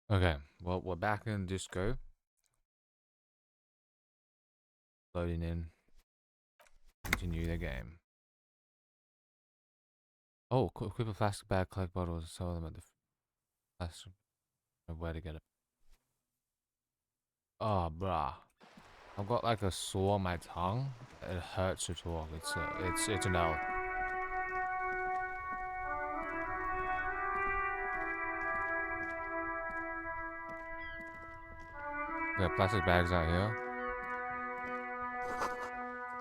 Okay, well, we're back in disco. Loading in. Continue the game. Oh, equip a plastic bag, collect bottles, sell them at the plastic. Where to get it? Oh, bruh. I've got like a sore on my tongue. It hurts to talk. It's an L. We got plastic bags out here.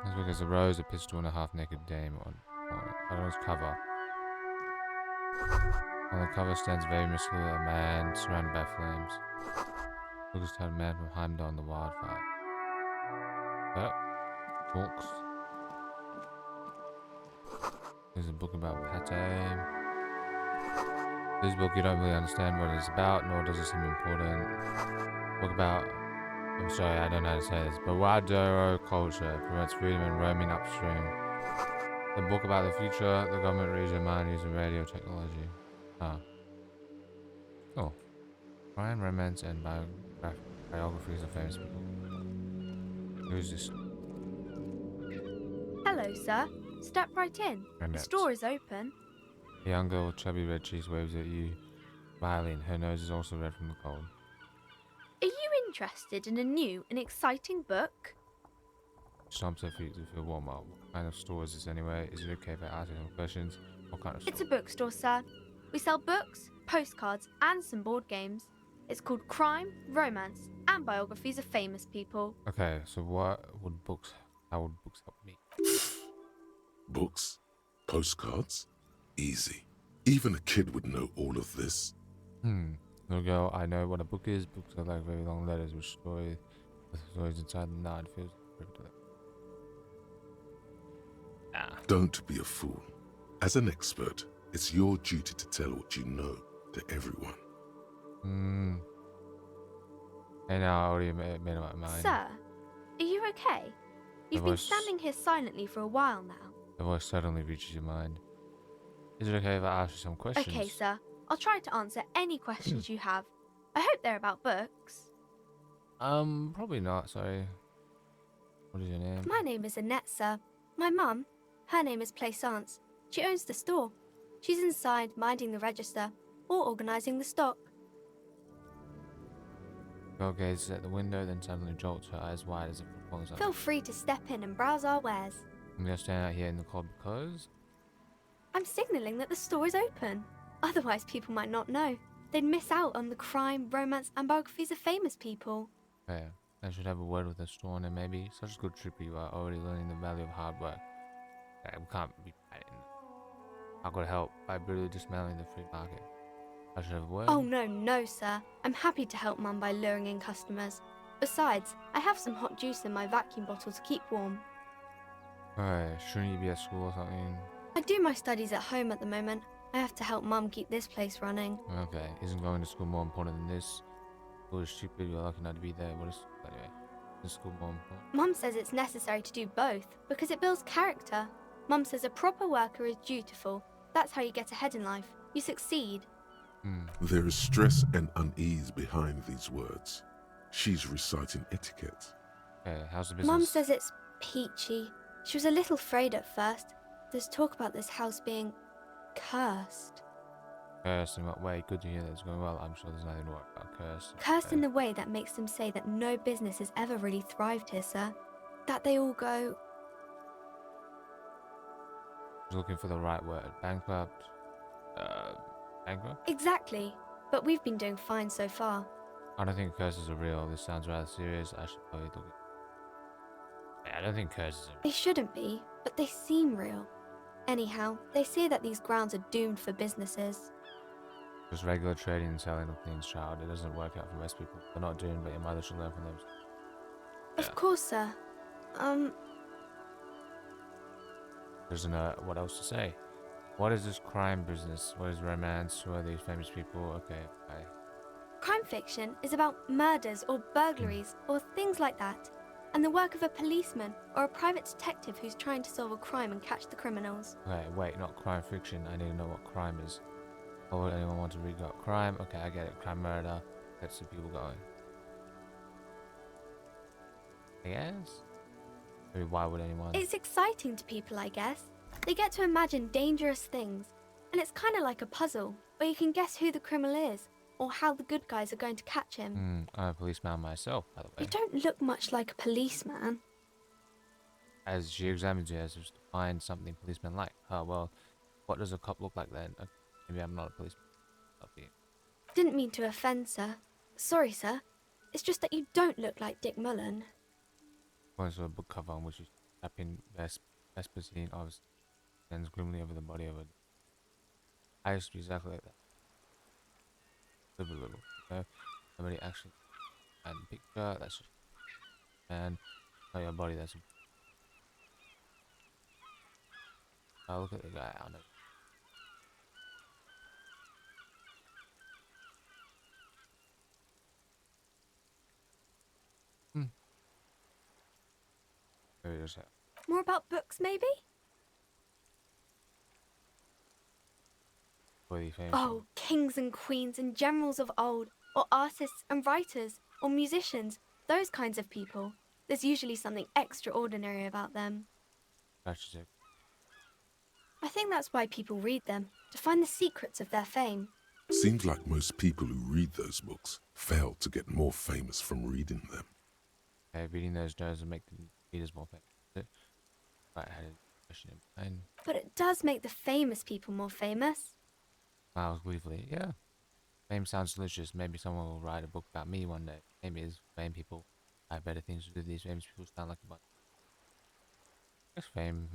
That's because a rose, a pistol, and a half-naked dame on its cover. On the cover stands very muscular a man surrounded by flames. Look at a man from Heimdall in the wildfire. Yep, books. There's a book about pate. This book you don't really understand what it's about, nor does it seem important. Book about I'm sorry, I don't know how to say this. Bawadero culture promotes freedom and roaming upstream. The book about the future, the government reads your mind using radio technology. Ah, cool. Crime, romance, and biographies of famous people. Who's this? Hello, sir. Step right in. The Annette. store is open. A young girl with chubby red cheeks waves at you, smiling. Her nose is also red from the cold. Are you interested in a new and exciting book? She stomps her feet to feel warm up. What kind of store is this anyway? Is it okay if I ask you some questions? What kind of store? It's a bookstore, sir. We sell books, postcards, and some board games. It's called Crime, Romance, and Biographies of Famous People. Okay, so how would books help me? Books? Postcards? Easy. Even a kid would know all of this. Little girl, I know what a book is. Books are like very long letters with stories inside them now. It feels perfect. Ah. Don't be a fool. As an expert, it's your duty to tell what you know to everyone. Hey, now I already made up my mind. Sir, are you okay? You've been standing here silently for a while now. The voice suddenly reaches your mind. Is it okay if I ask you some questions? Okay, sir. I'll try to answer any questions you have. I hope they're about books. Probably not, sorry. What is your name? My name is Annette, sir. My mum, her name is Plaisance. She owns the store. She's inside minding the register or organising the stock. Girl gazes at the window, then suddenly jolts, her eyes wide as if falling something. Feel free to step in and browse our wares. I'm gonna stand out here in the cold because... I'm signalling that the store is open. Otherwise, people might not know. They'd miss out on the crime, romance, and biographies of famous people. Okay, I should have a word with the store owner, maybe. Such a good trip you are already learning the value of hard work. Okay, we can't be fighting. I could help by brutally dismantling the free market. I should have a word. Oh, no, sir. I'm happy to help Mum by luring in customers. Besides, I have some hot juice in my vacuum bottle to keep warm. Alright, shouldn't you be at school or something? I do my studies at home at the moment. I have to help Mum keep this place running. Okay, isn't going to school more important than this? School is stupid, you're lucky not to be there. What is... Anyway, is school more important? Mum says it's necessary to do both because it builds character. Mum says a proper worker is dutiful. That's how you get ahead in life. You succeed. There is stress and unease behind these words. She's reciting etiquette. Okay, how's the business? Mum says it's peachy. She was a little afraid at first. There's talk about this house being cursed. Cursed in what way? Good to hear that it's going well. I'm sure there's nothing to worry about. Cursed. Cursed in the way that makes them say that no business has ever really thrived here, sir. That they all go... I was looking for the right word. Bankrupt. Bankrupt? Exactly. But we've been doing fine so far. I don't think curses are real. This sounds rather serious. I should probably look at... I don't think curses are They shouldn't be, but they seem real. Anyhow, they say that these grounds are doomed for businesses. just regular trading and selling of things, child. It doesn't work out for most people. They're not doomed, but your mother should learn from them. Of course, sir. Doesn't know what else to say. What is this crime business? What is romance? Who are these famous people? Okay, bye. Crime fiction is about murders or burglaries or things like that, and the work of a policeman or a private detective who's trying to solve a crime and catch the criminals. Okay, wait, not crime fiction. I need to know what crime is. Why would anyone want to read about crime? Okay, I get it. Crime, murder. gets the people going. I guess. Maybe why would anyone? It's exciting to people, I guess. They get to imagine dangerous things, and it's kind of like a puzzle, where you can guess who the criminal is, or how the good guys are going to catch him. I'm a policeman myself, by the You way. don't look much like a policeman. As she examines you, as if to find something policemen like. Oh well, what does a cop look like then? Maybe I'm not a policeman. I'll be. Didn't mean to offend, sir. Sorry, sir. It's just that you don't look like Dick Mullen. Points to a book cover on which is tapping Vespertine obviously stands gloomily over the body of a. I used to be exactly like that. Little. You know, somebody actually and the picture. That's just and not your body. That's. Oh, look at the guy. I know. There it is. More about books, maybe? Really famous. Oh, kings and queens and generals of old, or artists and writers, or musicians, those kinds of people. There's usually something extraordinary about them. That's it. I think that's why people read them, to find the secrets of their fame. Seems like most people who read those books fail to get more famous from reading them. Okay, reading those notes will make the readers more famous. Right, I had a question in mind. But it does make the famous people more famous. Miles Weasley, yeah. Fame sounds delicious. Maybe someone will write a book about me one day. Maybe it's fame people. I have better things to do. These famous people sound like a bunch. It's fame.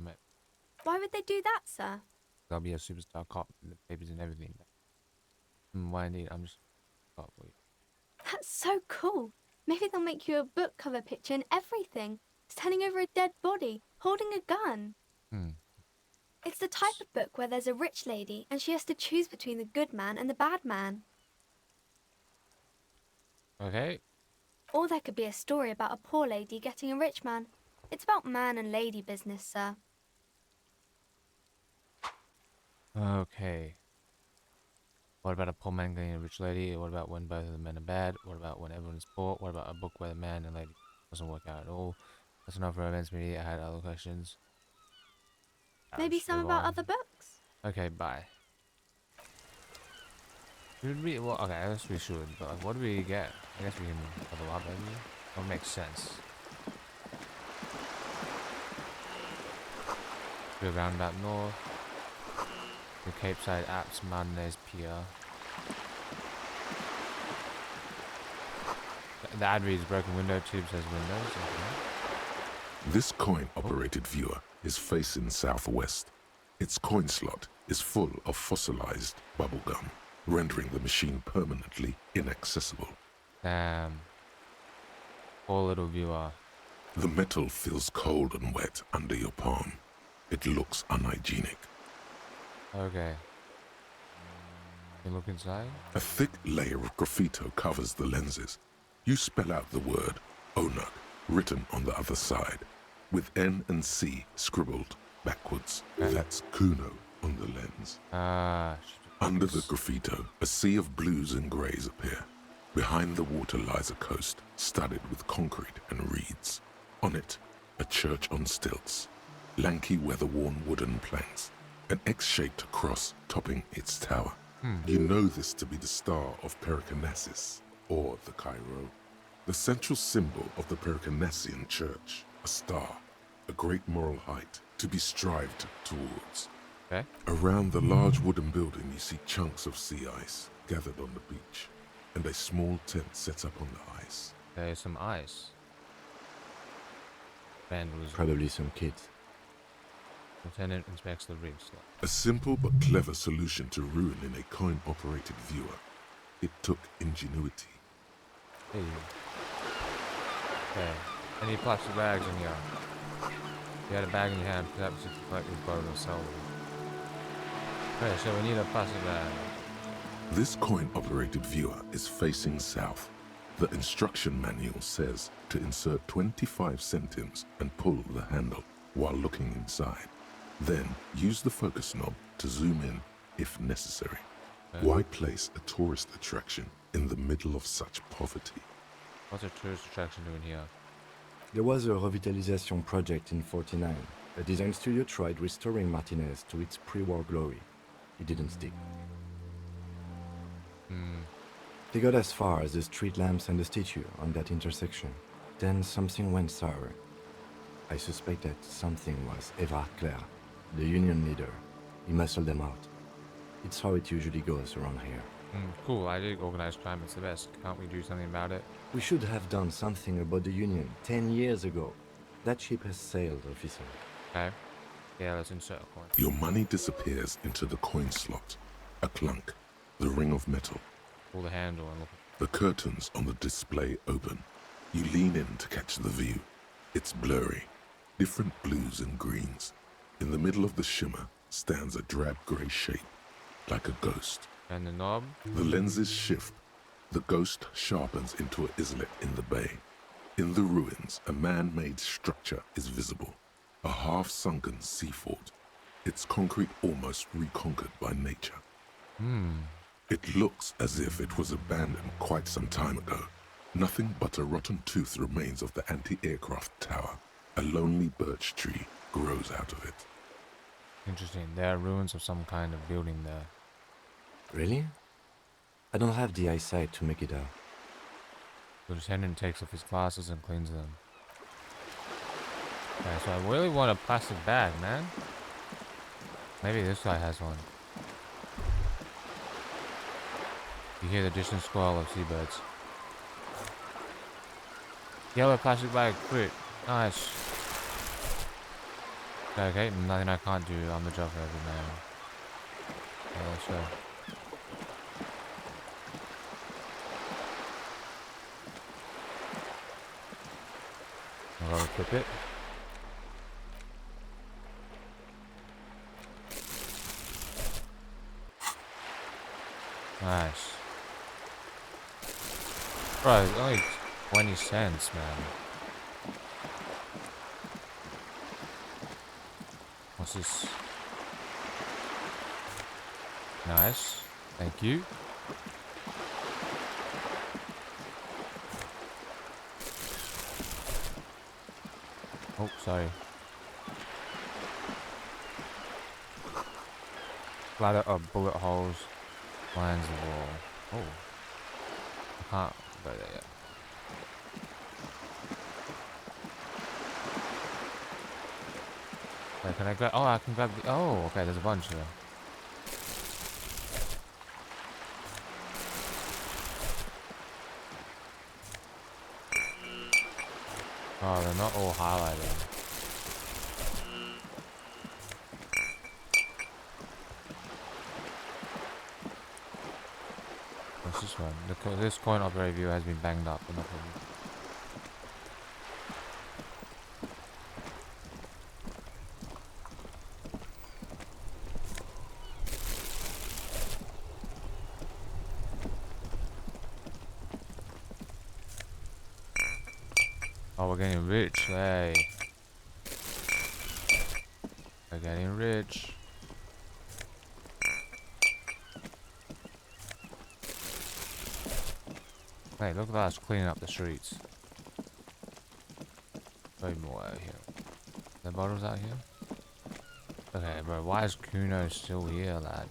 Why would they do that, sir? There'll be a superstar cop in the papers and everything. Why indeed? I'm just cop for you. That's so cool. Maybe they'll make you a book cover picture and everything. Standing over a dead body, holding a gun. It's the type of book where there's a rich lady and she has to choose between the good man and the bad man. Okay. Or there could be a story about a poor lady getting a rich man. It's about man and lady business, sir. Okay. What about a poor man getting a rich lady? What about when both of the men are bad? What about when everyone's poor? What about a book where the man and lady doesn't work out at all? That's enough for events media. I had other questions. Maybe Let's some move about on. other books. Okay, bye. Should we? Well, okay, I guess we should. But like, what do we get? I guess we can level up, maybe. That makes sense. Do a roundabout north. The Cape Side Apps Martinez Pier. The ad reads broken window tube says windows. Okay. This coin-operated viewer is facing southwest. Its coin slot is full of fossilized bubblegum, rendering the machine permanently inaccessible. Damn. Poor little viewer. The metal feels cold and wet under your palm. It looks unhygienic. Okay. You look inside? A thick layer of graffito covers the lenses. You spell out the word Onuk written on the other side, with N and C scribbled backwards. Okay. That's Kuno on the lens. Under the graffito, a sea of blues and greys appear. Behind the water lies a coast, studded with concrete and reeds. On it, a church on stilts, lanky weather-worn wooden planks, an X-shaped cross topping its tower. You know this to be the Star of Pericarnassus, or the Cairo, the central symbol of the Pericarnassian Church, a star, a great moral height to be strived towards. Okay. Around the large wooden building you see chunks of sea ice gathered on the beach, and a small tent set up on the ice. There's some ice. Vandalism. Probably some kids. Lieutenant inspects the rig slot. A simple but clever solution to ruin in a coin-operated viewer. It took ingenuity. Hey. Okay. Any plastic bags in here? You had a bag in your hand, perhaps if you collect this bottle and sell them. Okay, so we need a plastic bag. This coin-operated viewer is facing south. The instruction manual says to insert 25 centimes and pull the handle while looking inside. Then use the focus knob to zoom in if necessary. Why place a tourist attraction in the middle of such poverty? What's a tourist attraction doing here? There was a revitalization project in '49. A design studio tried restoring Martinez to its pre-war glory. It didn't stick. They got as far as the street lamps and the statue on that intersection. Then something went sour. I suspect that something was Évrard Claire, the union leader. He muscled them out. It's how it usually goes around here. Cool, I think organized crime is the best. Can't we do something about it? We should have done something about the union 10 years ago. That ship has sailed, officer. Okay. Yeah, let's insert a coin. Your money disappears into the coin slot. A clunk. The ring of metal. Pull the handle and look. The curtains on the display open. You lean in to catch the view. It's blurry. Different blues and greens. In the middle of the shimmer stands a drab grey shape, like a ghost. And the knob? The lenses shift. The ghost sharpens into an islet in the bay. In the ruins, a man-made structure is visible. A half-sunken sea fort. Its concrete almost reconquered by nature. It looks as if it was abandoned quite some time ago. Nothing but a rotten tooth remains of the anti-aircraft tower. A lonely birch tree grows out of it. Interesting. There are ruins of some kind of building there. Really? I don't have the eyesight to make it out. The lieutenant takes off his glasses and cleans them. Okay, so I really want a plastic bag, man. Maybe this guy has one. You hear the distant squall of seabirds. Yellow plastic bag, quick. Nice. Okay, nothing I can't do. I'm the job for every man. Okay, let's go. I'll equip it. Nice. Bro, it's only 20 cents, man. What's this? Nice. Thank you. Oh, sorry. Ladder of bullet holes lines the wall. Oh. I can't go there yet. Okay, can I grab? Oh, I can grab the. Oh, okay, there's a bunch here. Oh, they're not all highlighted. What's this one? This coin operator view has been banged up. But no problem. Oh, we're getting rich, hey. We're getting rich. Hey, look at us cleaning up the streets. Way more out here. The bottles out here? Okay, bro, why is Kuno still here, lad?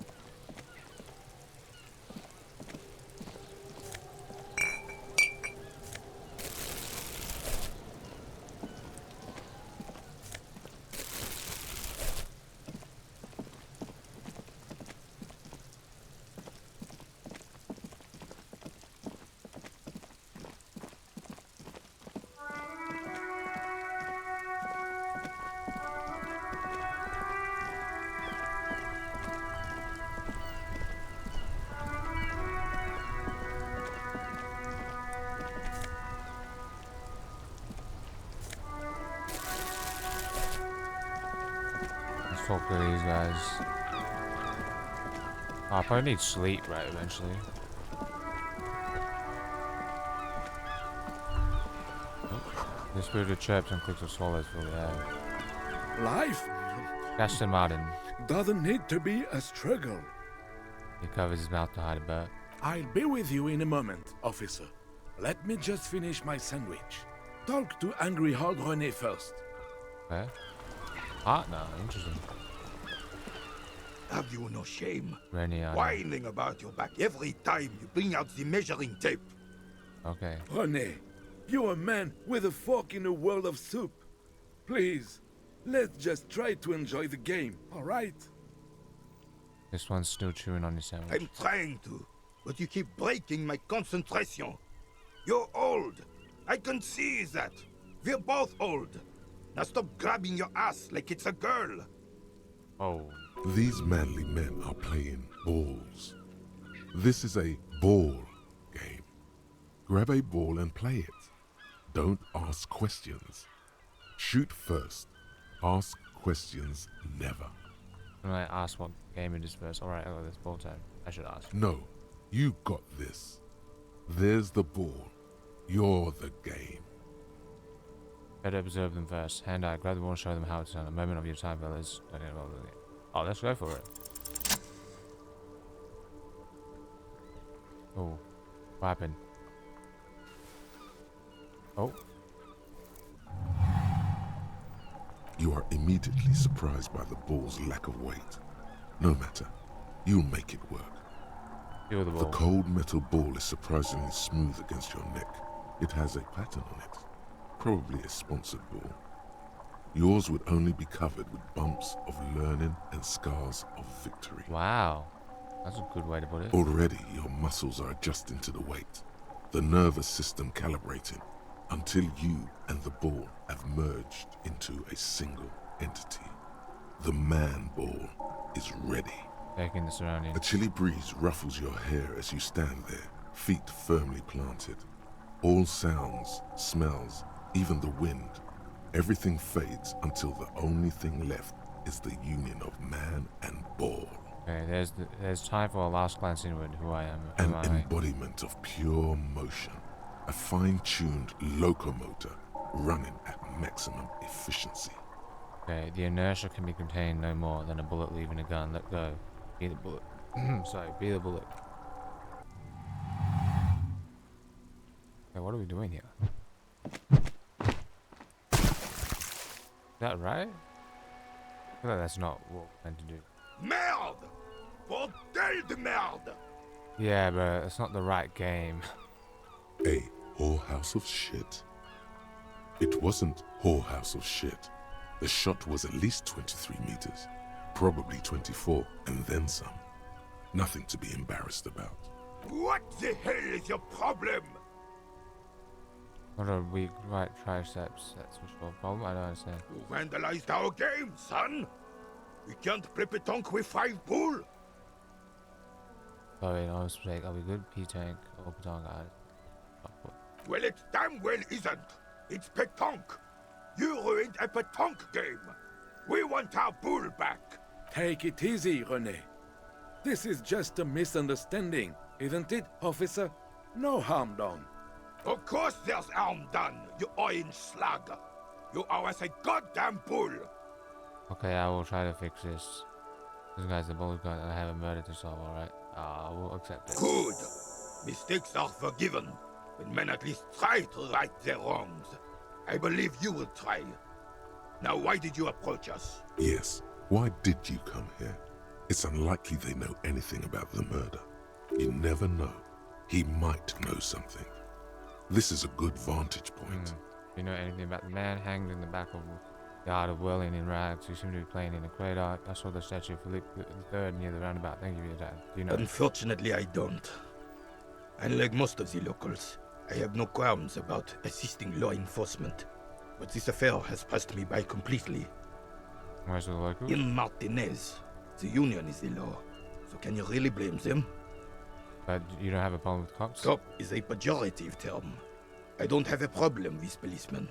Let's talk to these guys. Oh, I probably need sleep, right, eventually. Oh, the spirit chirps and clicks of swallows fill the air. Life Gaston Martin. doesn't need to be a struggle. He covers his mouth to hide a burp. I'll be with you in a moment, officer. Let me just finish my sandwich. Talk to angry Hard René first. Okay. Partner, interesting. Have you no shame? René, Whining about your back every time you bring out the measuring tape. Okay. René, you're a man with a fork in a world of soup. Please, let's just try to enjoy the game, alright? This one's still chewing on his sandwich. I'm trying to, but you keep breaking my concentration. You're old. I can see that. We're both old. Now stop grabbing your ass like it's a girl. Oh. These manly men are playing balls. This is a ball game. Grab a ball and play it. Don't ask questions. Shoot first. Ask questions never. When I ask what game it is first, alright, I got this ball time. I should ask. No, you got this. There's the ball. You're the game. Better observe them first. Hand eye, grab the ball and show them how it's done. A moment of your time, fellas. Don't get involved with it. Oh, let's go for it. Oh, what happened? Oh. You are immediately surprised by the ball's lack of weight. No matter, you'll make it work. Feel the ball. The cold metal ball is surprisingly smooth against your neck. It has a pattern on it, probably a sponsored ball. Yours would only be covered with bumps of learning and scars of victory. Wow, that's a good way to put it. Already, your muscles are adjusting to the weight, the nervous system calibrating, until you and the ball have merged into a single entity. The man ball is ready. Taking the surroundings. A chilly breeze ruffles your hair as you stand there, feet firmly planted. All sounds, smells, even the wind, everything fades until the only thing left is the union of man and ball. Okay, there's time for a last glance inward. Who I am. An embodiment of pure motion. A fine-tuned locomotor running at maximum efficiency. Okay, the inertia can be contained no more than a bullet leaving a gun. Let go. Be the bullet. Sorry, be the bullet. Okay, what are we doing here? Is that right? I feel like that's not what we're meant to do. Merde! Bordel de merde! Yeah, but it's not the right game. A whorehouse of shit? It wasn't whorehouse of shit. The shot was at least 23 meters, probably 24, and then some. Nothing to be embarrassed about. What the hell is your problem? What a weak right triceps. That's for sure. Problem? I don't understand. You vandalized our game, son! We can't play pétanque with 5 bull! Sorry, no mistake. Are we good? P-tank or pétanque, guys? Well, it damn well isn't. It's pétanque. You ruined a pétanque game. We want our bull back. Take it easy, René. This is just a misunderstanding, isn't it, officer? No harm done. Of course there's harm done, you orange slug. You owe us a goddamn bull. Okay, I will try to fix this. This guy's the bullet gun and I have a murder to solve, alright? I will accept it. Good. Mistakes are forgiven when men at least try to right their wrongs. I believe you will try. Now, why did you approach us? Yes, why did you come here? It's unlikely they know anything about the murder. You never know. He might know something. This is a good vantage point. Do you know anything about the man hanged in the back of the yard of Welling in rags who seemed to be playing in a cradle? I saw the statue of Philippe III near the roundabout. Thank you for your time. Do you know? Unfortunately, I don't. Unlike most of the locals, I have no qualms about assisting law enforcement. But this affair has passed me by completely. Where's the locals? In Martinez, the union is the law. So can you really blame them? But you don't have a problem with cops? Cop is a pejorative term. I don't have a problem with policemen.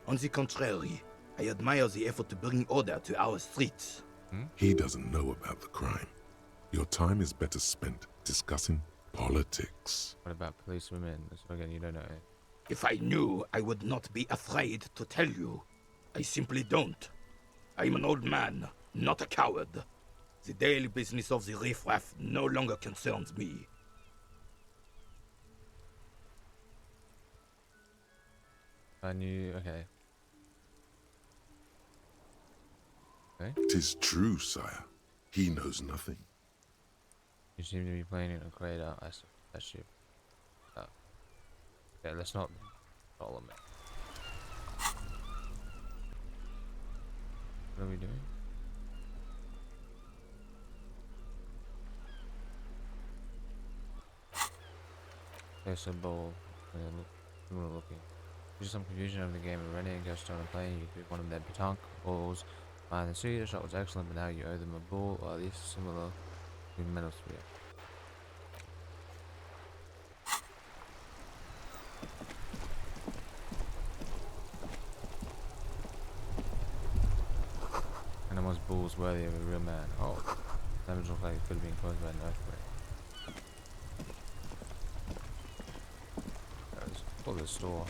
On the contrary, I admire the effort to bring order to our streets. He doesn't know about the crime. Your time is better spent discussing politics. What about police women? So again, you don't know it. If I knew, I would not be afraid to tell you. I simply don't. I'm an old man, not a coward. The daily business of the riffraff no longer concerns me. I knew. Okay. Okay. 'Tis true, sire. He knows nothing. You seem to be playing in a crater. That's you. Okay, let's not follow me. What are we doing? There's a bowl. Looking. Due to some confusion over the game of renting and ghost on a plane, you could one of their petanque balls. Behind the sea, the shot was excellent, but now you owe them a ball, or at least similar to metal sphere. And it was balls worthy of a real man. Oh, damage looked like it could have been caused by an earthquake. Let's pull this door.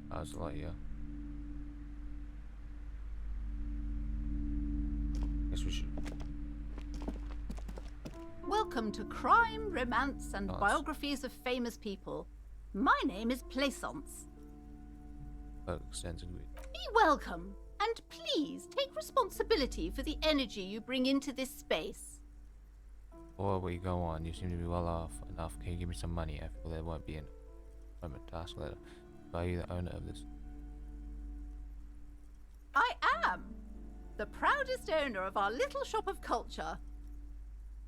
That was a lot, yeah. Guess we should. Welcome to Crime, Romance, and Nice. Biographies of Famous People. My name is Plaisance. Extended with. Be welcome, and please take responsibility for the energy you bring into this space. Before we go on, you seem to be well off enough. Can you give me some money? I feel there won't be an appointment task later. Are you the owner of this? I am the proudest owner of our little shop of culture.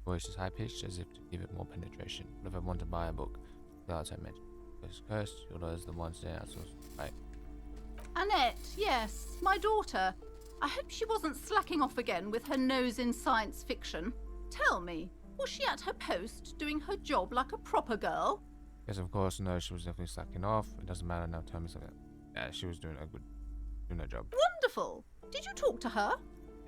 Voice is high pitched as if to give it more penetration. But if I want to buy a book, the odds I mentioned. It's cursed, your daughter's the one staying out, so right. Annette, yes, my daughter. I hope she wasn't slacking off again with her nose in science fiction. Tell me, was she at her post doing her job like a proper girl? Yes, of course, no, she was definitely slacking off. It doesn't matter now, tell me something. Yeah, she was doing her job. Wonderful. Did you talk to her?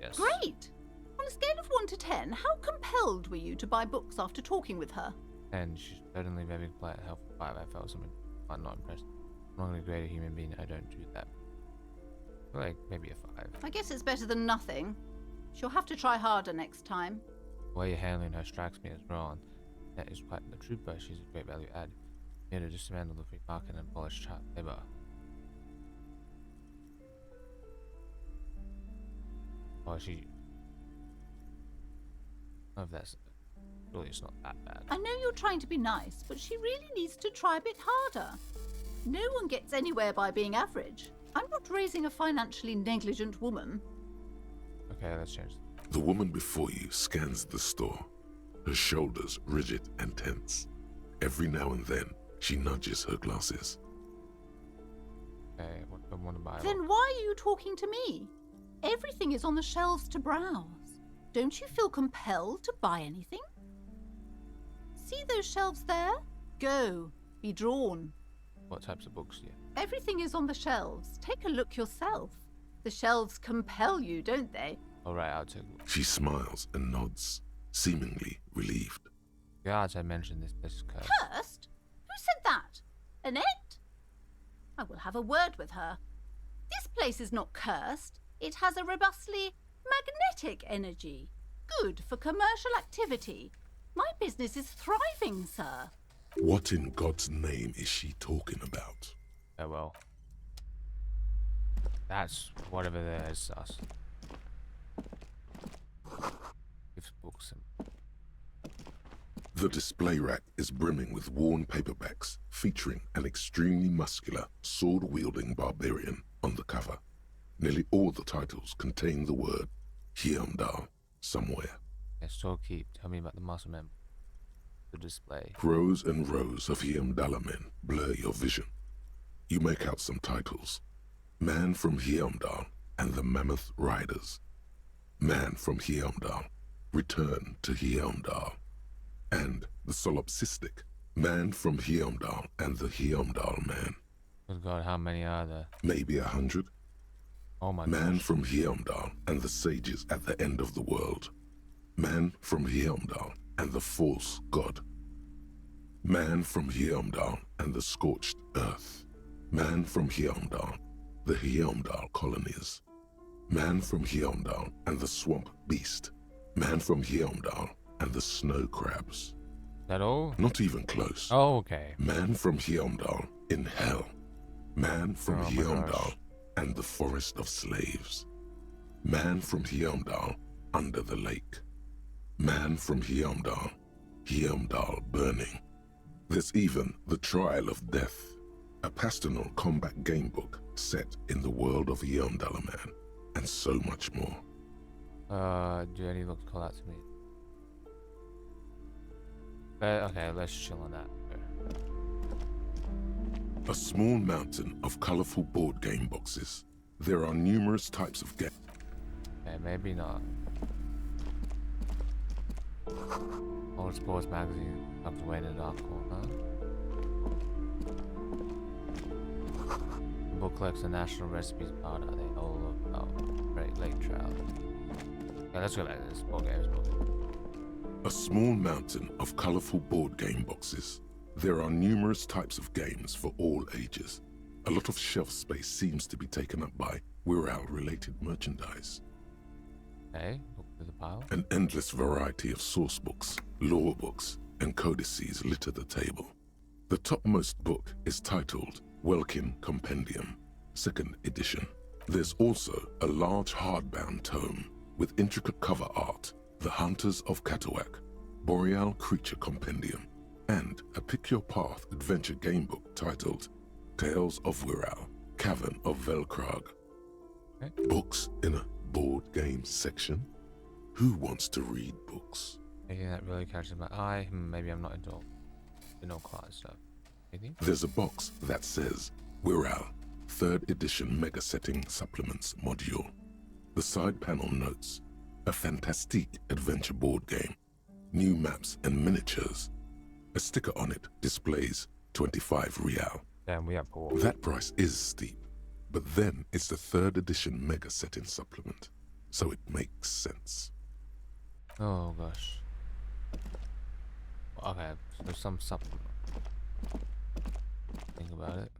Yes. Great. On a scale of 1 to 10, how compelled were you to buy books after talking with her? And she's certainly very polite and helpful. 5, I felt something. I'm not impressed. I'm not a great human being, I don't do that. Like, maybe a 5. I guess it's better than nothing. She'll have to try harder next time. The way you're handling her strikes me as wrong. That is quite the trooper. She's a great value add. Here to dismantle the free market and abolish child labor. Oh, she. I don't know if that's. Really, it's not that bad. I know you're trying to be nice, but she really needs to try a bit harder. No one gets anywhere by being average. I'm not raising a financially negligent woman. Okay, let's change. The woman before you scans the store, her shoulders rigid and tense. Every now and then, she nudges her glasses. Okay, what do I want to buy? Then why are you talking to me? Everything is on the shelves to browse. Don't you feel compelled to buy anything? See those shelves there? Go. Be drawn. What types of books do you? Everything is on the shelves. Take a look yourself. The shelves compel you, don't they? Alright, I'll take a look. She smiles and nods, seemingly relieved. The odds I mentioned this place is cursed. Cursed? Who said that? Annette? I will have a word with her. This place is not cursed. It has a robustly magnetic energy. Good for commercial activity. My business is thriving, sir. What in God's name is she talking about? Oh well. That's whatever there is us. Gives books and The display rack is brimming with worn paperbacks featuring an extremely muscular, sword-wielding barbarian on the cover. Nearly all the titles contain the word Hjelmdall somewhere. yes, so keep. Tell me about the muscle man. The display. Rows and rows of Hjelmdall men blur your vision. You make out some titles. Man from Hjelmdall and the Mammoth Riders. Man from Hjelmdall, Return to Hjelmdall. And the solipsistic Man from Hjelmdall and the Hjelmdall Man. Good God, how many are there? Maybe 100. Oh my Man gosh. from Hjelmdall and the sages at the end of the world. Man from Hjelmdall and the false god. Man from Hjelmdall and the Scorched Earth. Man from Hjelmdall, the Hjelmdall colonies. Man from Hjelmdall and the Swamp Beast. Man from Hjelmdall and the Snow Crabs. That all? Not even close. Oh, okay. Man from Hjelmdall in Hell. Man from Hjelmdall and the Forest of Slaves. Man from Hjelmdall under the lake. Man from Hjelmdall, Hjelmdall burning. There's even The Trial of Death, a pastoral combat game book set in the world of Hjelmdall Man, and so much more. Do any looks call out to me? Okay, let's chill on that. A small mountain of colorful board game boxes. There are numerous types of games. Okay, maybe not. Old sports magazine tucked away in the dark corner. Book collects the National Recipes powder. They all about Great Lake Trout. Okay, let's go back to this board games book. A small mountain of colorful board game boxes. There are numerous types of games for all ages. A lot of shelf space seems to be taken up by Wirral-related merchandise. Okay, look through the pile. An endless variety of source books, lore books, and codices litter the table. The topmost book is titled Welkin Compendium, 2nd edition. There's also a large hardbound tome with intricate cover art, The Hunters of Catawak, Boreal Creature Compendium, and a Pick Your Path adventure game book titled Tales of Wirral, Cavern of Velkrag. Okay. Books in a board game section? Who wants to read books? Anything that really catches my eye? Maybe I'm not into all class stuff. Anything? There's a box that says Wirral, 3rd edition Mega Setting Supplements Module. The side panel notes, a fantastique adventure board game, new maps and miniatures. A sticker on it displays 25 real. Damn, we are poor. That price is steep, but then it's the 3rd edition Mega Setting Supplement, so it makes sense. Oh gosh. Okay, so there's some supplement. Think about it.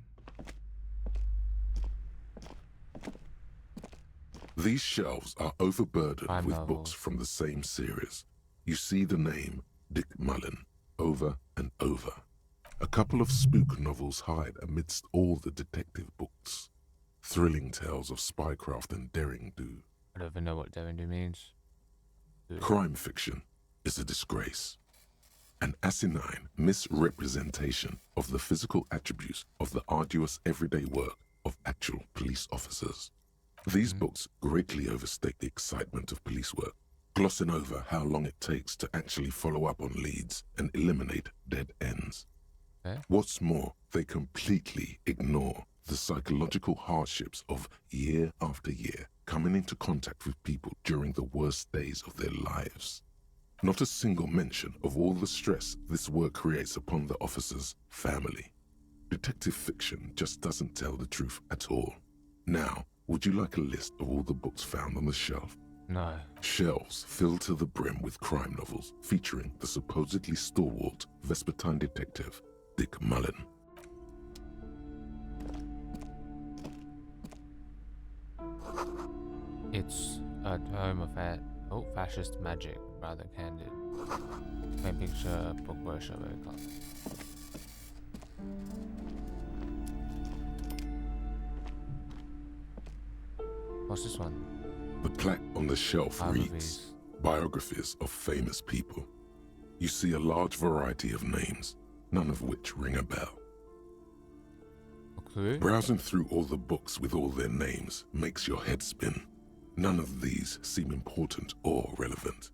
These shelves are overburdened Crime with novels. books from the same series. You see the name Dick Mullen over and over. A couple of spook novels hide amidst all the detective books. Thrilling tales of spycraft and daring-do. I don't even know what daring-do means. Crime fiction is a disgrace. An asinine misrepresentation of the physical attributes of the arduous everyday work of actual police officers. These books greatly overstate the excitement of police work, glossing over how long it takes to actually follow up on leads and eliminate dead ends. Okay. What's more, they completely ignore the psychological hardships of year after year coming into contact with people during the worst days of their lives. Not a single mention of all the stress this work creates upon the officer's family. Detective fiction just doesn't tell the truth at all. Now, would you like a list of all the books found on the shelf? No. Shelves filled to the brim with crime novels featuring the supposedly stalwart Vespertine detective, Dick Mullen. It's a home of fascist magic, rather candid. Main picture, book brochure, very classic. What's this one? The plaque on the shelf reads, Biographies. Biographies of famous people. You see a large variety of names, none of which ring a bell. Okay. Browsing through all the books with all their names makes your head spin. None of these seem important or relevant.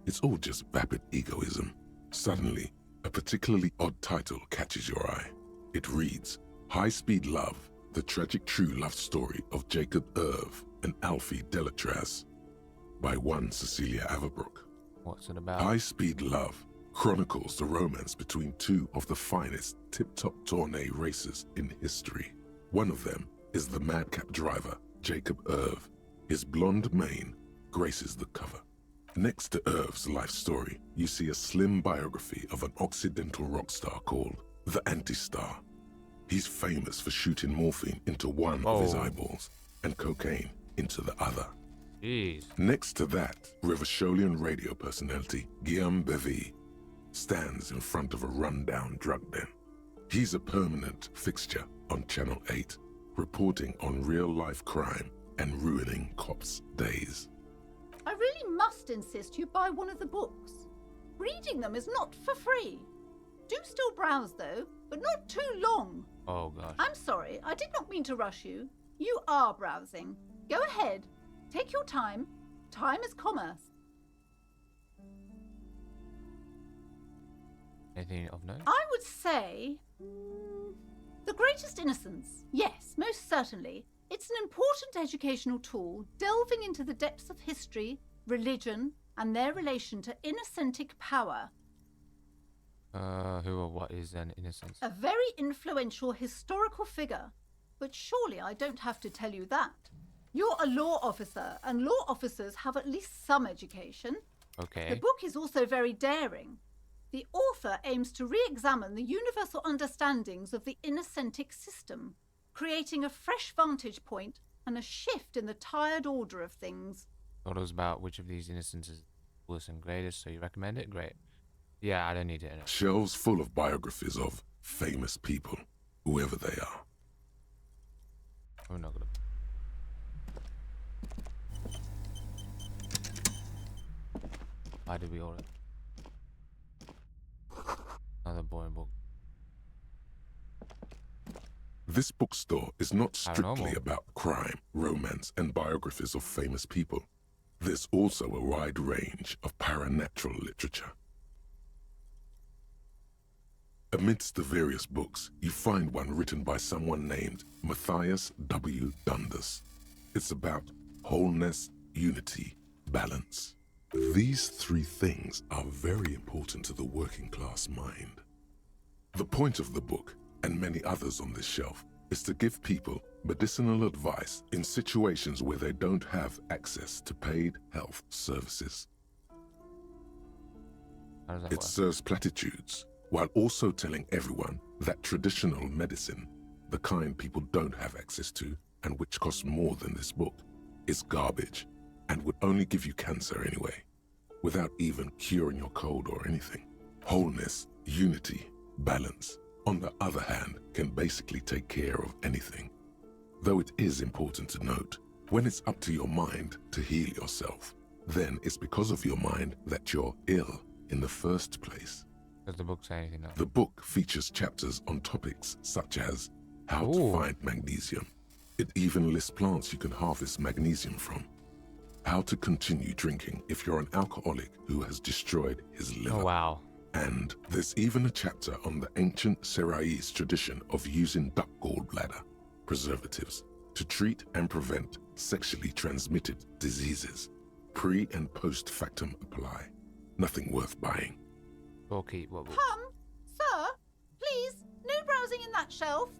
It's all just vapid egoism. Suddenly, a particularly odd title catches your eye. It reads, High Speed Love, the tragic true love story of Jacob Irv and Alfie Delatraz, by one Cecilia Averbrook. What's it about? High Speed Love chronicles the romance between two of the finest tip-top tourney racers in history. One of them is the madcap driver, Jacob Irv. His blonde mane graces the cover. Next to Irv's life story, you see a slim biography of an Occidental rock star called the Anti-Star. He's famous for shooting morphine into one of his eyeballs and cocaine into the other. Jeez. Next to that, Revacholian radio personality Guillaume Bevy stands in front of a rundown drug den. He's a permanent fixture on Channel 8, reporting on real-life crime and ruining cops' days. I really must insist you buy one of the books. Reading them is not for free. Do still browse, though, but not too long. Oh, gosh. I'm sorry, I did not mean to rush you. You are browsing. Go ahead. Take your time. Time is commerce. Anything of note? I would say... The Greatest Innocence. Yes, most certainly. It's an important educational tool delving into the depths of history, religion, and their relation to innocentic power. Who or what is an innocence? A very influential historical figure. But surely I don't have to tell you that. You're a law officer, and law officers have at least some education. Okay. The book is also very daring. The author aims to re-examine the universal understandings of the innocentic system, creating a fresh vantage point and a shift in the tired order of things. Thought it was about which of these innocences is the coolest and greatest, so you recommend it? Great. Yeah, I don't need it. Shelves full of biographies of famous people, whoever they are. We're not gonna... Why did we order? Another boring book. This bookstore is not strictly Paranormal. about crime, romance, and biographies of famous people. There's also a wide range of paranatural literature. Amidst the various books, you find one written by someone named Matthias W. Dundas. It's about wholeness, unity, balance. These three things are very important to the working class mind. The point of the book, and many others on this shelf, is to give people medicinal advice in situations where they don't have access to paid health services. How does that It work? serves platitudes, while also telling everyone that traditional medicine, the kind people don't have access to and which costs more than this book, is garbage and would only give you cancer anyway, without even curing your cold or anything. Wholeness, unity, balance, on the other hand, can basically take care of anything. Though it is important to note, when it's up to your mind to heal yourself, then it's because of your mind that you're ill in the first place. Does the book say anything else? The book features chapters on topics such as how Ooh. to find magnesium. It even lists plants you can harvest magnesium from. How to continue drinking if you're an alcoholic who has destroyed his liver. Oh, wow. And there's even a chapter on the ancient Seraïs tradition of using duck gallbladder preservatives to treat and prevent sexually transmitted diseases. Pre and post factum apply. Nothing worth buying. Or keep what book? Come, sir, please, no browsing in that shelf.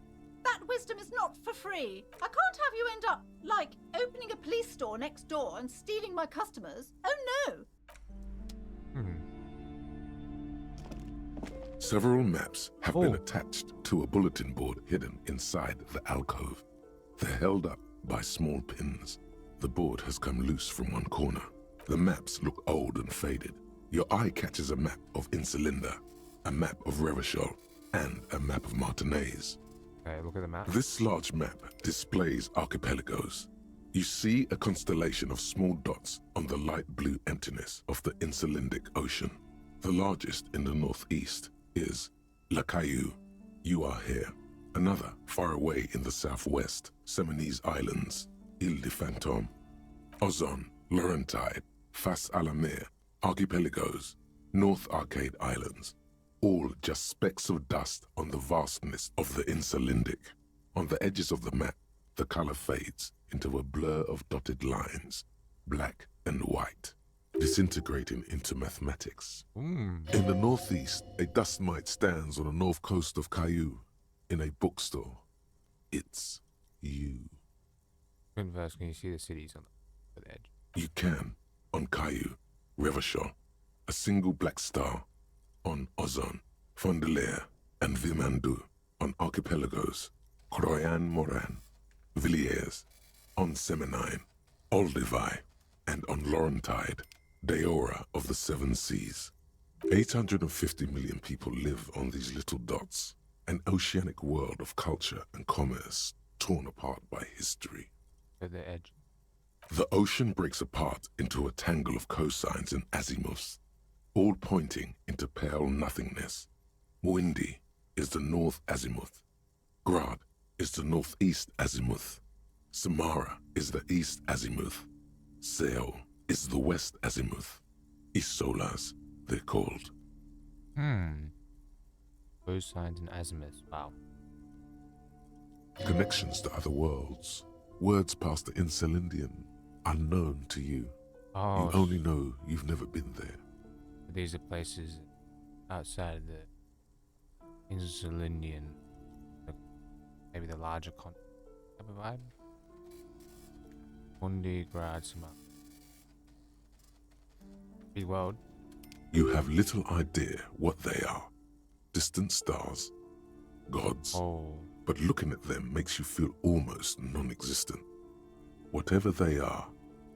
That wisdom is not for free. I can't have you end up, like, opening a police store next door and stealing my customers. Oh no! Several maps have been attached to a bulletin board hidden inside the alcove. They're held up by small pins. The board has come loose from one corner. The maps look old and faded. Your eye catches a map of Insulinda, a map of Revachol, and a map of Martinez. Okay, look at the map. This large map displays archipelagos. You see a constellation of small dots on the light blue emptiness of the Insulindic Ocean. The largest in the northeast is La Caillou. You are here. Another, far away in the southwest, Seminese Islands, Ile de Fantôme, Ozon, Laurentide, Fas à la Mer, Archipelagos, North Arcade Islands, all just specks of dust on the vastness of the Insulindic. On the edges of the map, the color fades into a blur of dotted lines, black and white, disintegrating into mathematics. In the northeast, a dust mite stands on the north coast of Caillou, in a bookstore. It's you. Converse, can you see the cities on the edge? You can, on Caillou, Revachol, a single black star on Ozon, Fondelier, and Vimandu on archipelagos, Croyan Moran, Villiers, on Semenine, Olduvai, and on Laurentide, Deora of the Seven Seas. 850 million people live on these little dots, an oceanic world of culture and commerce torn apart by history. At the edge. The ocean breaks apart into a tangle of cosines and azimuths, all pointing into pale nothingness. Muindi is the north azimuth. Grad is the northeast azimuth. Samara is the east azimuth. Seo is the west azimuth. Isolas, they're called. Cosines and azimuths. Wow. Connections to other worlds. Words past the Insulindian, unknown to you. Oh, You only know you've never been there. these are places outside the Insulindian, maybe the larger continent type of vibe. Mundi, Grad, Samara. Big world. You have little idea what they are. Distant stars, gods, Oh, but looking at them makes you feel almost non-existent. Whatever they are,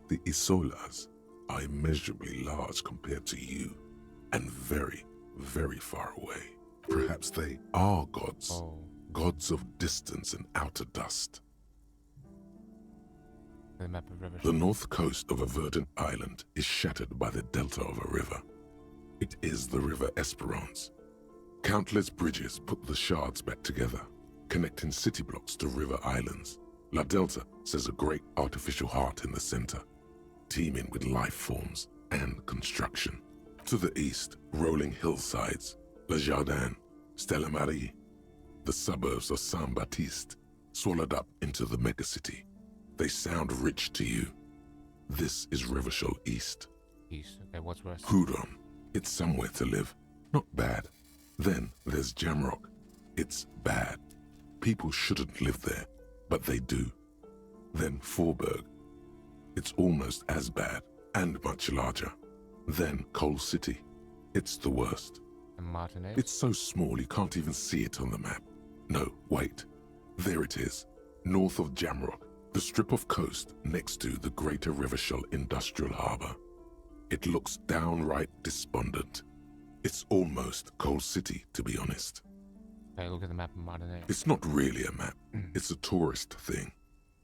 the Isolas are immeasurably large compared to you, and very, very far away. Perhaps they are gods, oh. gods of distance and outer dust. The map of River. The north coast of a verdant island is shattered by the delta of a river. It is the River Esperance. Countless bridges put the shards back together, connecting city blocks to river islands. La Delta says a great artificial heart in the center, teeming with life forms and construction. To the east, rolling hillsides, Le Jardin, Stella Marie, the suburbs of Saint-Baptiste, swallowed up into the megacity. They sound rich to you. This is Revachol East. East. Okay, what's west? Hudon, it's somewhere to live. Not bad. Then there's Jamrock. It's bad. People shouldn't live there, but they do. Then Forberg. It's almost as bad, and much larger. Then Coal City. It's the worst. And Martinez? It's so small you can't even see it on the map. No, wait. There it is. North of Jamrock. The strip of coast next to the Greater Revachol Industrial Harbour. It looks downright despondent. It's almost Coal City, to be honest. Okay, look at the map of Martinez. It's not really a map. It's a tourist thing.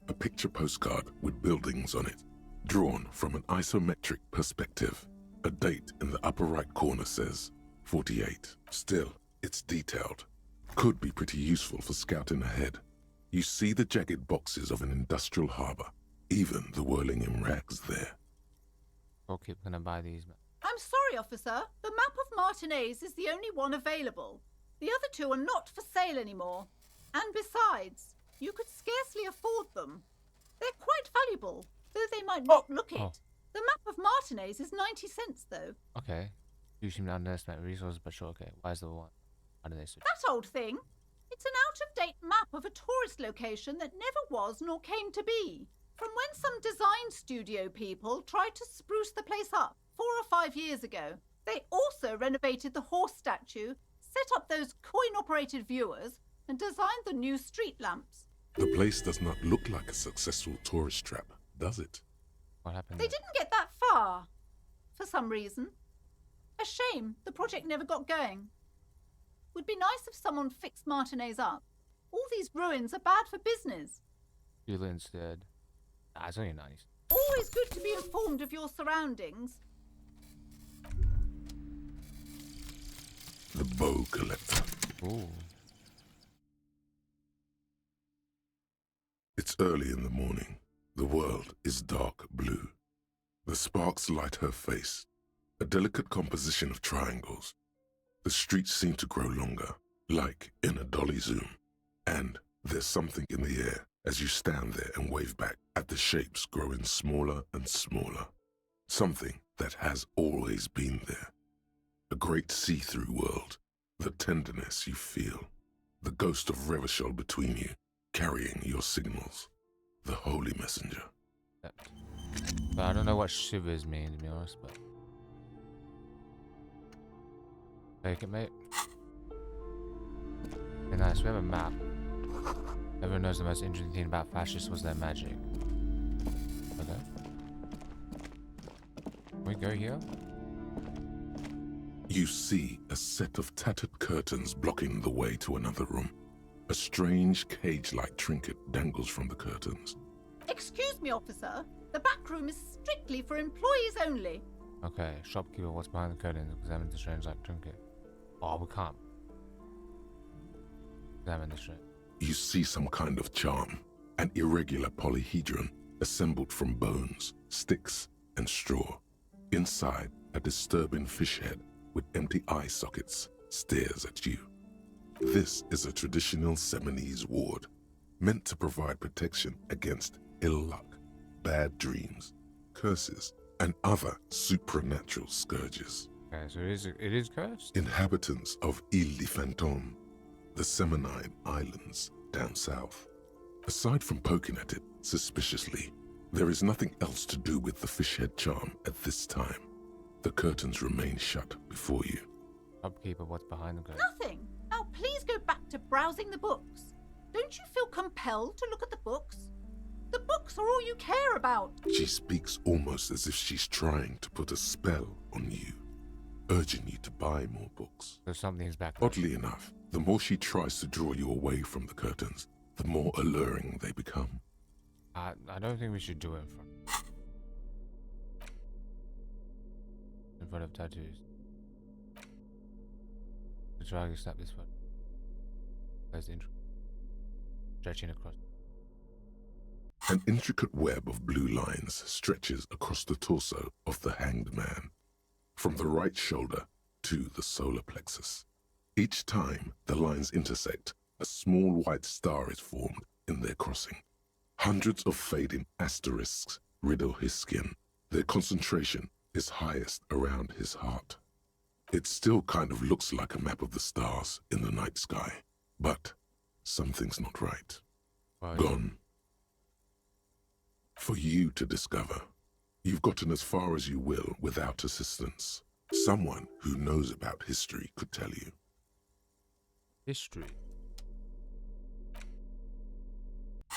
A picture postcard with buildings on it, drawn from an isometric perspective. A date in the upper right corner says 48. Still, it's detailed. Could be pretty useful for scouting ahead. You see the jagged boxes of an industrial harbour, even the whirling in rags there. We'll keep gonna buy these. I'm sorry, officer. The map of Martinez is the only one available. The other two are not for sale anymore. And besides, you could scarcely afford them. They're quite valuable, though they might not look it. Oh. The map of Martinez is 90 cents, though. Okay. You seem to underestimate resources, but sure, okay. Why is the one? How do they switch? That old thing. It's an out-of-date map of a tourist location that never was nor came to be. From when some design studio people tried to spruce the place up 4 or 5 years ago. They also renovated the horse statue, set up those coin-operated viewers, and designed the new street lamps. The place does not look like a successful tourist trap, does it? What happened? They didn't get that far, for some reason. A shame the project never got going. Would be nice if someone fixed Martinez up. All these ruins are bad for business. Julia instead. Ah, it's only nice. Always good to be informed of your surroundings. The bow collector. Ooh. It's early in the morning. The world is dark blue. The sparks light her face, a delicate composition of triangles. The streets seem to grow longer, like in a dolly zoom. And there's something in the air as you stand there and wave back at the shapes growing smaller and smaller. Something that has always been there. A great see-through world, the tenderness you feel, the ghost of Revachol between you, carrying your signals, the holy messenger. But I don't know what shivers mean, to be honest, but Take it, mate. Okay, nice. We have a map. Everyone knows the most interesting thing about fascists was their magic. Okay. Can we go here? You see a set of tattered curtains blocking the way to another room. A strange cage-like trinket dangles from the curtains. Excuse me, officer. The back room is strictly for employees only. Okay, shopkeeper, what's behind the curtains? Examine the strange like trinket. Oh, we can't. Examine the strange. You see some kind of charm, an irregular polyhedron assembled from bones, sticks, and straw. Inside, a disturbing fish head with empty eye sockets stares at you. This is a traditional Seminese ward, meant to provide protection against ill luck, bad dreams, curses, and other supernatural scourges. Okay, so it is cursed? Inhabitants of Île de Fantôme, the Seminine Islands down south. Aside from poking at it suspiciously, there is nothing else to do with the fish head charm at this time. The curtains remain shut before you. Shopkeeper, what's behind the curtains? Nothing. Now please go back to browsing the books. Don't you feel compelled to look at the books? The books are all you care about. She speaks almost as if she's trying to put a spell on you, urging you to buy more books. So something's back there. Oddly enough, the more she tries to draw you away from the curtains, the more alluring they become. I don't think we should do it in front of tattoos. To try to snap this one. There's the intro. Stretching across. An intricate web of blue lines stretches across the torso of the hanged man, from the right shoulder to the solar plexus. Each time the lines intersect, a small white star is formed in their crossing. Hundreds of fading asterisks riddle his skin. Their concentration is highest around his heart. It still kind of looks like a map of the stars in the night sky, but something's not right. Wow. Gone. For you to discover. You've gotten as far as you will without assistance. Someone who knows about history could tell you. History.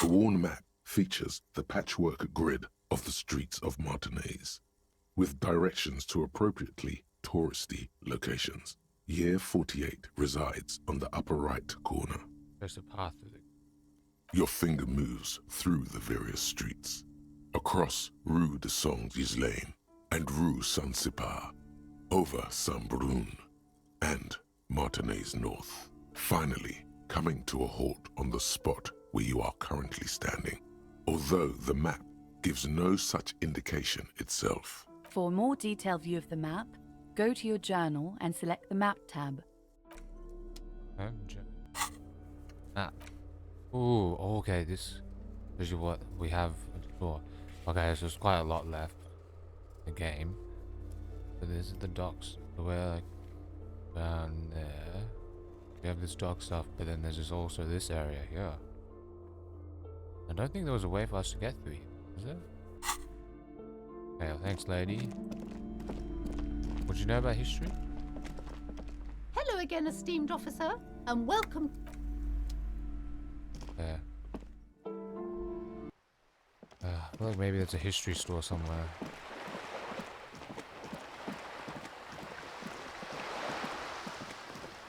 The worn map features the patchwork grid of the streets of Martinaise, with directions to appropriately touristy locations. Year 48 resides on the upper right corner. There's a path of it. Your finger moves through the various streets, across Rue de Saint-Ghislain and Rue Saint-Sipar, over Saint-Brun and Martinaise North, finally coming to a halt on the spot where you are currently standing, although the map gives no such indication itself. For a more detailed view of the map, go to your journal and select the Map tab. Map. Ooh, okay, this is what we have for. Okay, so there's quite a lot left in the game. So this is the docks. So we're like down there. We have this dock stuff, but then there's also this area here. I don't think there was a way for us to get through here, is there? Okay, well, thanks, lady. What do you know about history? Hello again, esteemed officer, and welcome. Yeah. I feel like maybe there's a history store somewhere.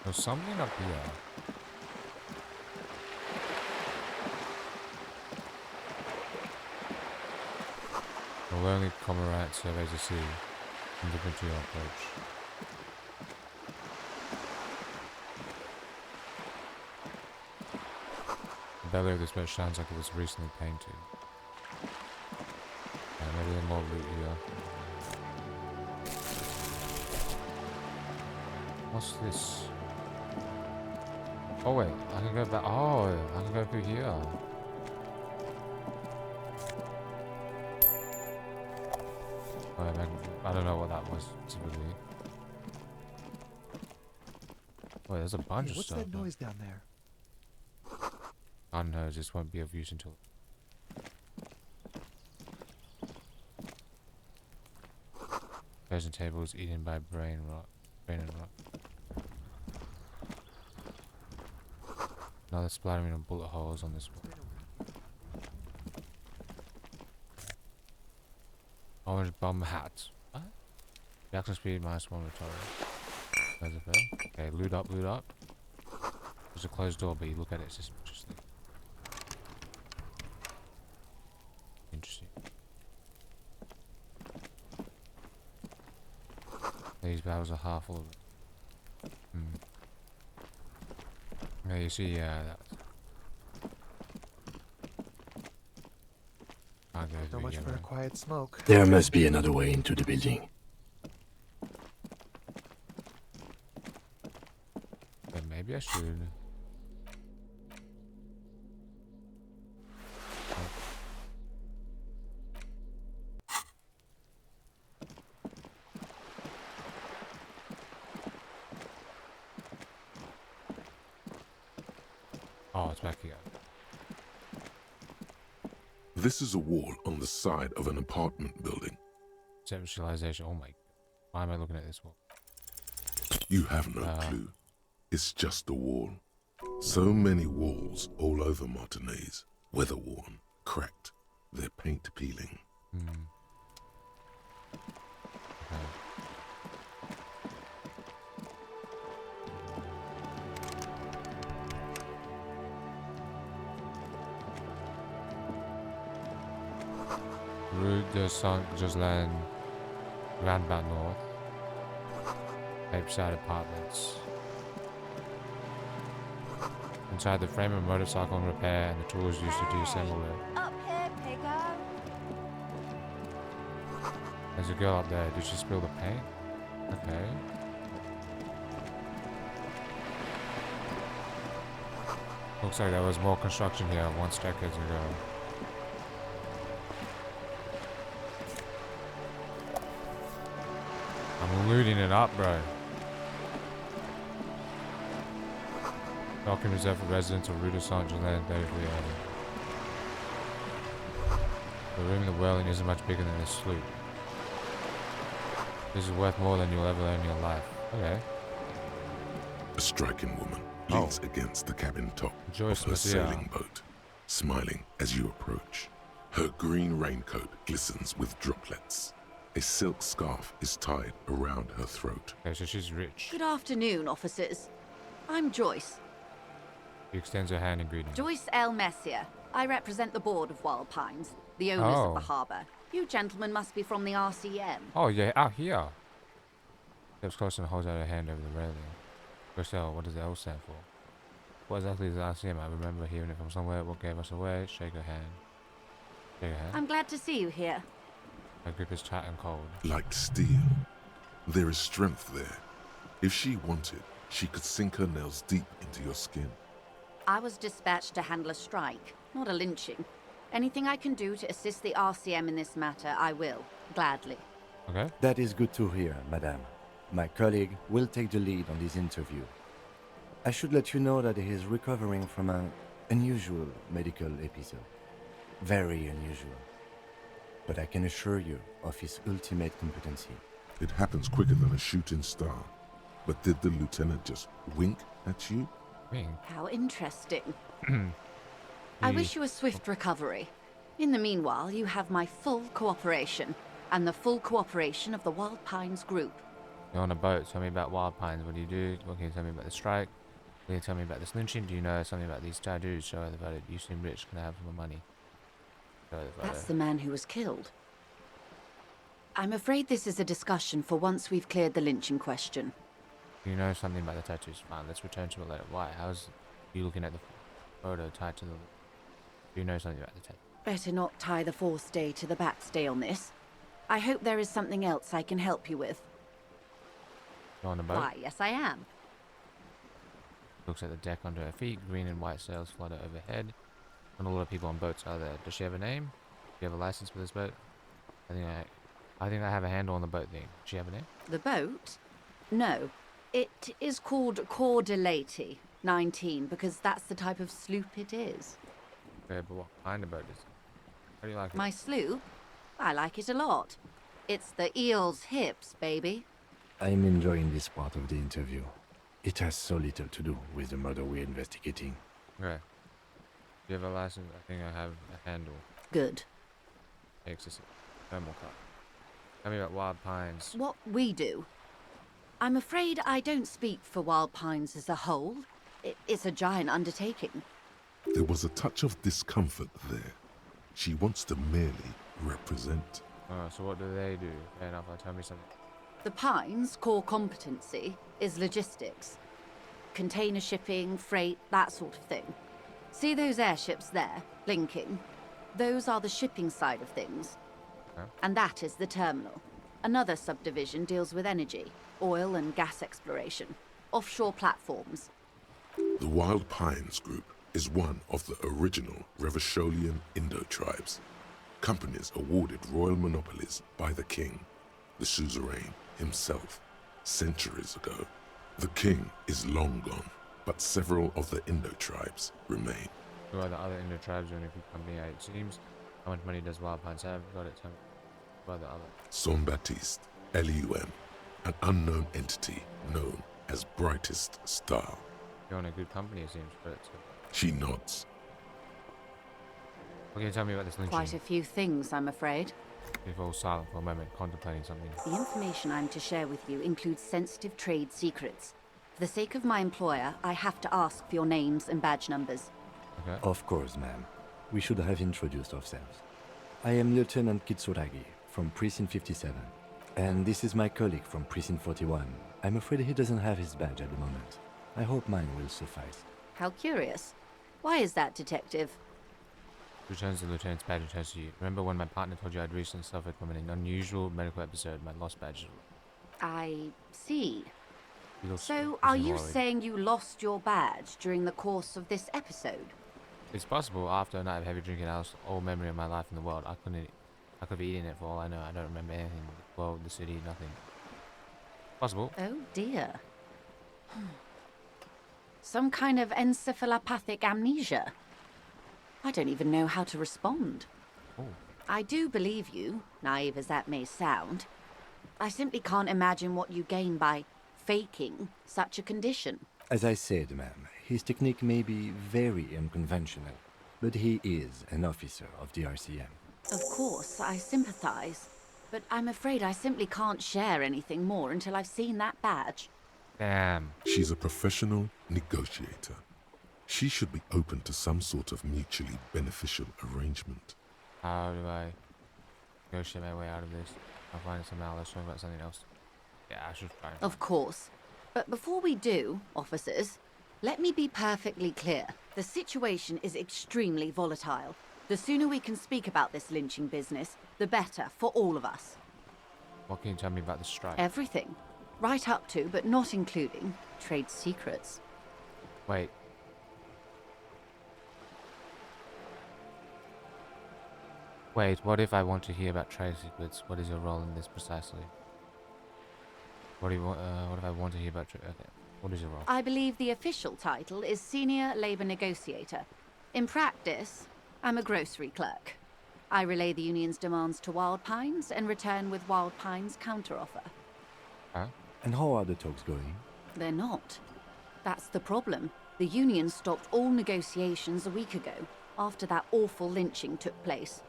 There's something up here. We'll only come around survey to see in the material approach. The belly of this boat sounds like it was recently painted. Maybe there's more loot here. What's this? Oh wait, I can go back. Oh, I can go through here. I don't know what that was specifically. Wait, there's a bunch of stuff. What's that noise down there? God knows, this won't be of use until. Present table is eaten by brain and rot. Another splattering of bullet holes on this one. Orange bomb hat. What? Reaction speed minus 1 retarded. There's a fail. Okay, loot up, loot up. There's a closed door, but you look at it, it's just interesting. Interesting. These barrels are half full of it. Yeah, you see, that's... So much for a quiet smoke. There must be another way into the building. Then maybe I should. Oh, it's back here. This is a wall on the side of an apartment building. Centralization. Oh my. Why am I looking at this wall? You have no clue. It's just a wall. So many walls all over Martinaise. Weather-worn, cracked, their paint peeling. Okay. Rue de Saint-Jocelyn, roundabout north. Capeside Apartments. Inside the frame of a motorcycle in repair and the tools used to disassemble it. Up here, Pigo. There's a girl up there. Did she spill the paint? Okay. Looks like there was more construction here once decades ago. I'm looting it up, bro. Document reserved for residents of Rue de Saint-Jocelyn, Beverly Avenue. The room in the whirling isn't much bigger than this sloop. This is worth more than you'll ever earn in your life. Okay. A striking woman leans against the cabin top Joyce of her Messia. sailing boat, smiling as you approach. Her green raincoat glistens with droplets. A silk scarf is tied around her throat. Okay, so she's rich. Good afternoon, officers. I'm Joyce. She extends her hand in greeting. Joyce L. Messier. I represent the board of Wild Pines, the owners of the harbour. You gentlemen must be from the RCM. Oh, yeah, out here. Steps closer and holds out her hand over the railing. First L, what does the L stand for? What exactly is the RCM? I remember hearing it from somewhere. What gave us away? Shake her hand. Shake her hand. I'm glad to see you here. Her grip is tight and cold. Like steel, there is strength there. If she wanted, she could sink her nails deep into your skin. I was dispatched to handle a strike, not a lynching. Anything I can do to assist the RCM in this matter, I will. Gladly. Okay. That is good to hear, madame. My colleague will take the lead on this interview. I should let you know that he is recovering from an unusual medical episode. Very unusual. But I can assure you of his ultimate competency. It happens quicker than a shooting star. But did the lieutenant just wink at you? Wink? How interesting. I wish you a swift recovery. In the meanwhile, you have my full cooperation, and the full cooperation of the Wild Pines group. You're on a boat. Tell me about Wild Pines. What do you do? What can you tell me about the strike? Can you tell me about this lynching? Do you know something about these tattoos? Show her the photo. You seem rich. Can I have some money? Show her the photo. That's the man who was killed. I'm afraid this is a discussion for once we've cleared the lynching question. Do you know something about the tattoos? Fine, let's return to it later. Why? How's you looking at the photo tied to the... Do you know something about the tattoo? Better not tie the forestay to the backstay on this. I hope there is something else I can help you with. You're on a boat? Why, yes I am. Looks at the deck under her feet. Green and white sails flutter overhead. Not a lot of people on boats are there. Does she have a name? Do you have a license for this boat? I think I have a handle on the boat thing. Does she have a name? The boat? No. It is called Cordelati 19 because that's the type of sloop it is. Okay, but what kind of boat is it? How do you like it? My sloop? I like it a lot. It's the eel's hips, baby. I'm enjoying this part of the interview. It has so little to do with the murder we're investigating. Okay. Do you have a license? I think I have a handle. Good. Access thermal cut. Tell me about Wild Pines. What we do. I'm afraid I don't speak for Wild Pines as a whole. It's a giant undertaking. There was a touch of discomfort there. She wants to merely represent. Oh, so what do they do? Fair enough, tell me something. The Pines' core competency is logistics. Container shipping, freight, that sort of thing. See those airships there, blinking? Those are the shipping side of things. Okay. And that is the terminal. Another subdivision deals with energy, oil and gas exploration, offshore platforms. The Wild Pines Group is one of the original Revacholian Indo-tribes. Companies awarded royal monopolies by the king, the suzerain himself, centuries ago. The king is long gone, but several of the Indo-tribes remain. Who are the other Indo tribes doing a good company, it seems? How much money does Wild Pines have? Got it, tell me. Who are the other? Saint-Baptiste, Elysium, an unknown entity known as Brightest Star. You're on a good company, it seems, but... She nods. What can you tell me about this lynching? Quite a few things, I'm afraid. We fall silent for a moment, contemplating something. The information I'm to share with you includes sensitive trade secrets. For the sake of my employer, I have to ask for your names and badge numbers. Okay. Of course, ma'am. We should have introduced ourselves. I am Lieutenant Kitsuragi from Precinct 57. And this is my colleague from Precinct 41. I'm afraid he doesn't have his badge at the moment. I hope mine will suffice. How curious. Why is that, Detective? Returns the lieutenant's badge and turns to you. Remember when my partner told you I'd recently suffered from an unusual medical episode? My lost badge. I see. You So, are you worried. saying you lost your badge during the course of this episode? It's possible. After a night of heavy drinking, I lost all memory of my life in the world. I could be eating it for all I know. I don't remember anything. The world, the city, nothing. Possible. Oh dear. Some kind of encephalopathic amnesia. I don't even know how to respond. Oh. I do believe you, naive as that may sound. I simply can't imagine what you gain by faking such a condition. As I said, ma'am, his technique may be very unconventional, but he is an officer of the RCM. Of course, I sympathize, but I'm afraid I simply can't share anything more until I've seen that badge. Damn. She's a professional negotiator. She should be open to some sort of mutually beneficial arrangement. How do I negotiate my way out of this? I'll find it somehow. Let's talk about something else. Yeah, I should try. Of course. But before we do, officers, let me be perfectly clear. The situation is extremely volatile. The sooner we can speak about this lynching business, the better for all of us. What can you tell me about the strike? Everything. Right up to, but not including, trade secrets. Wait. Wait, what if I want to hear about trade secrets? What is your role in this precisely? What do you want? What if I want to hear about trade? Okay. What is your role? I believe the official title is Senior Labor Negotiator. In practice, I'm a grocery clerk. I relay the union's demands to Wild Pines and return with Wild Pines' counteroffer. Huh? And how are the talks going? They're not. That's the problem. The union stopped all negotiations a week ago, after that awful lynching took place.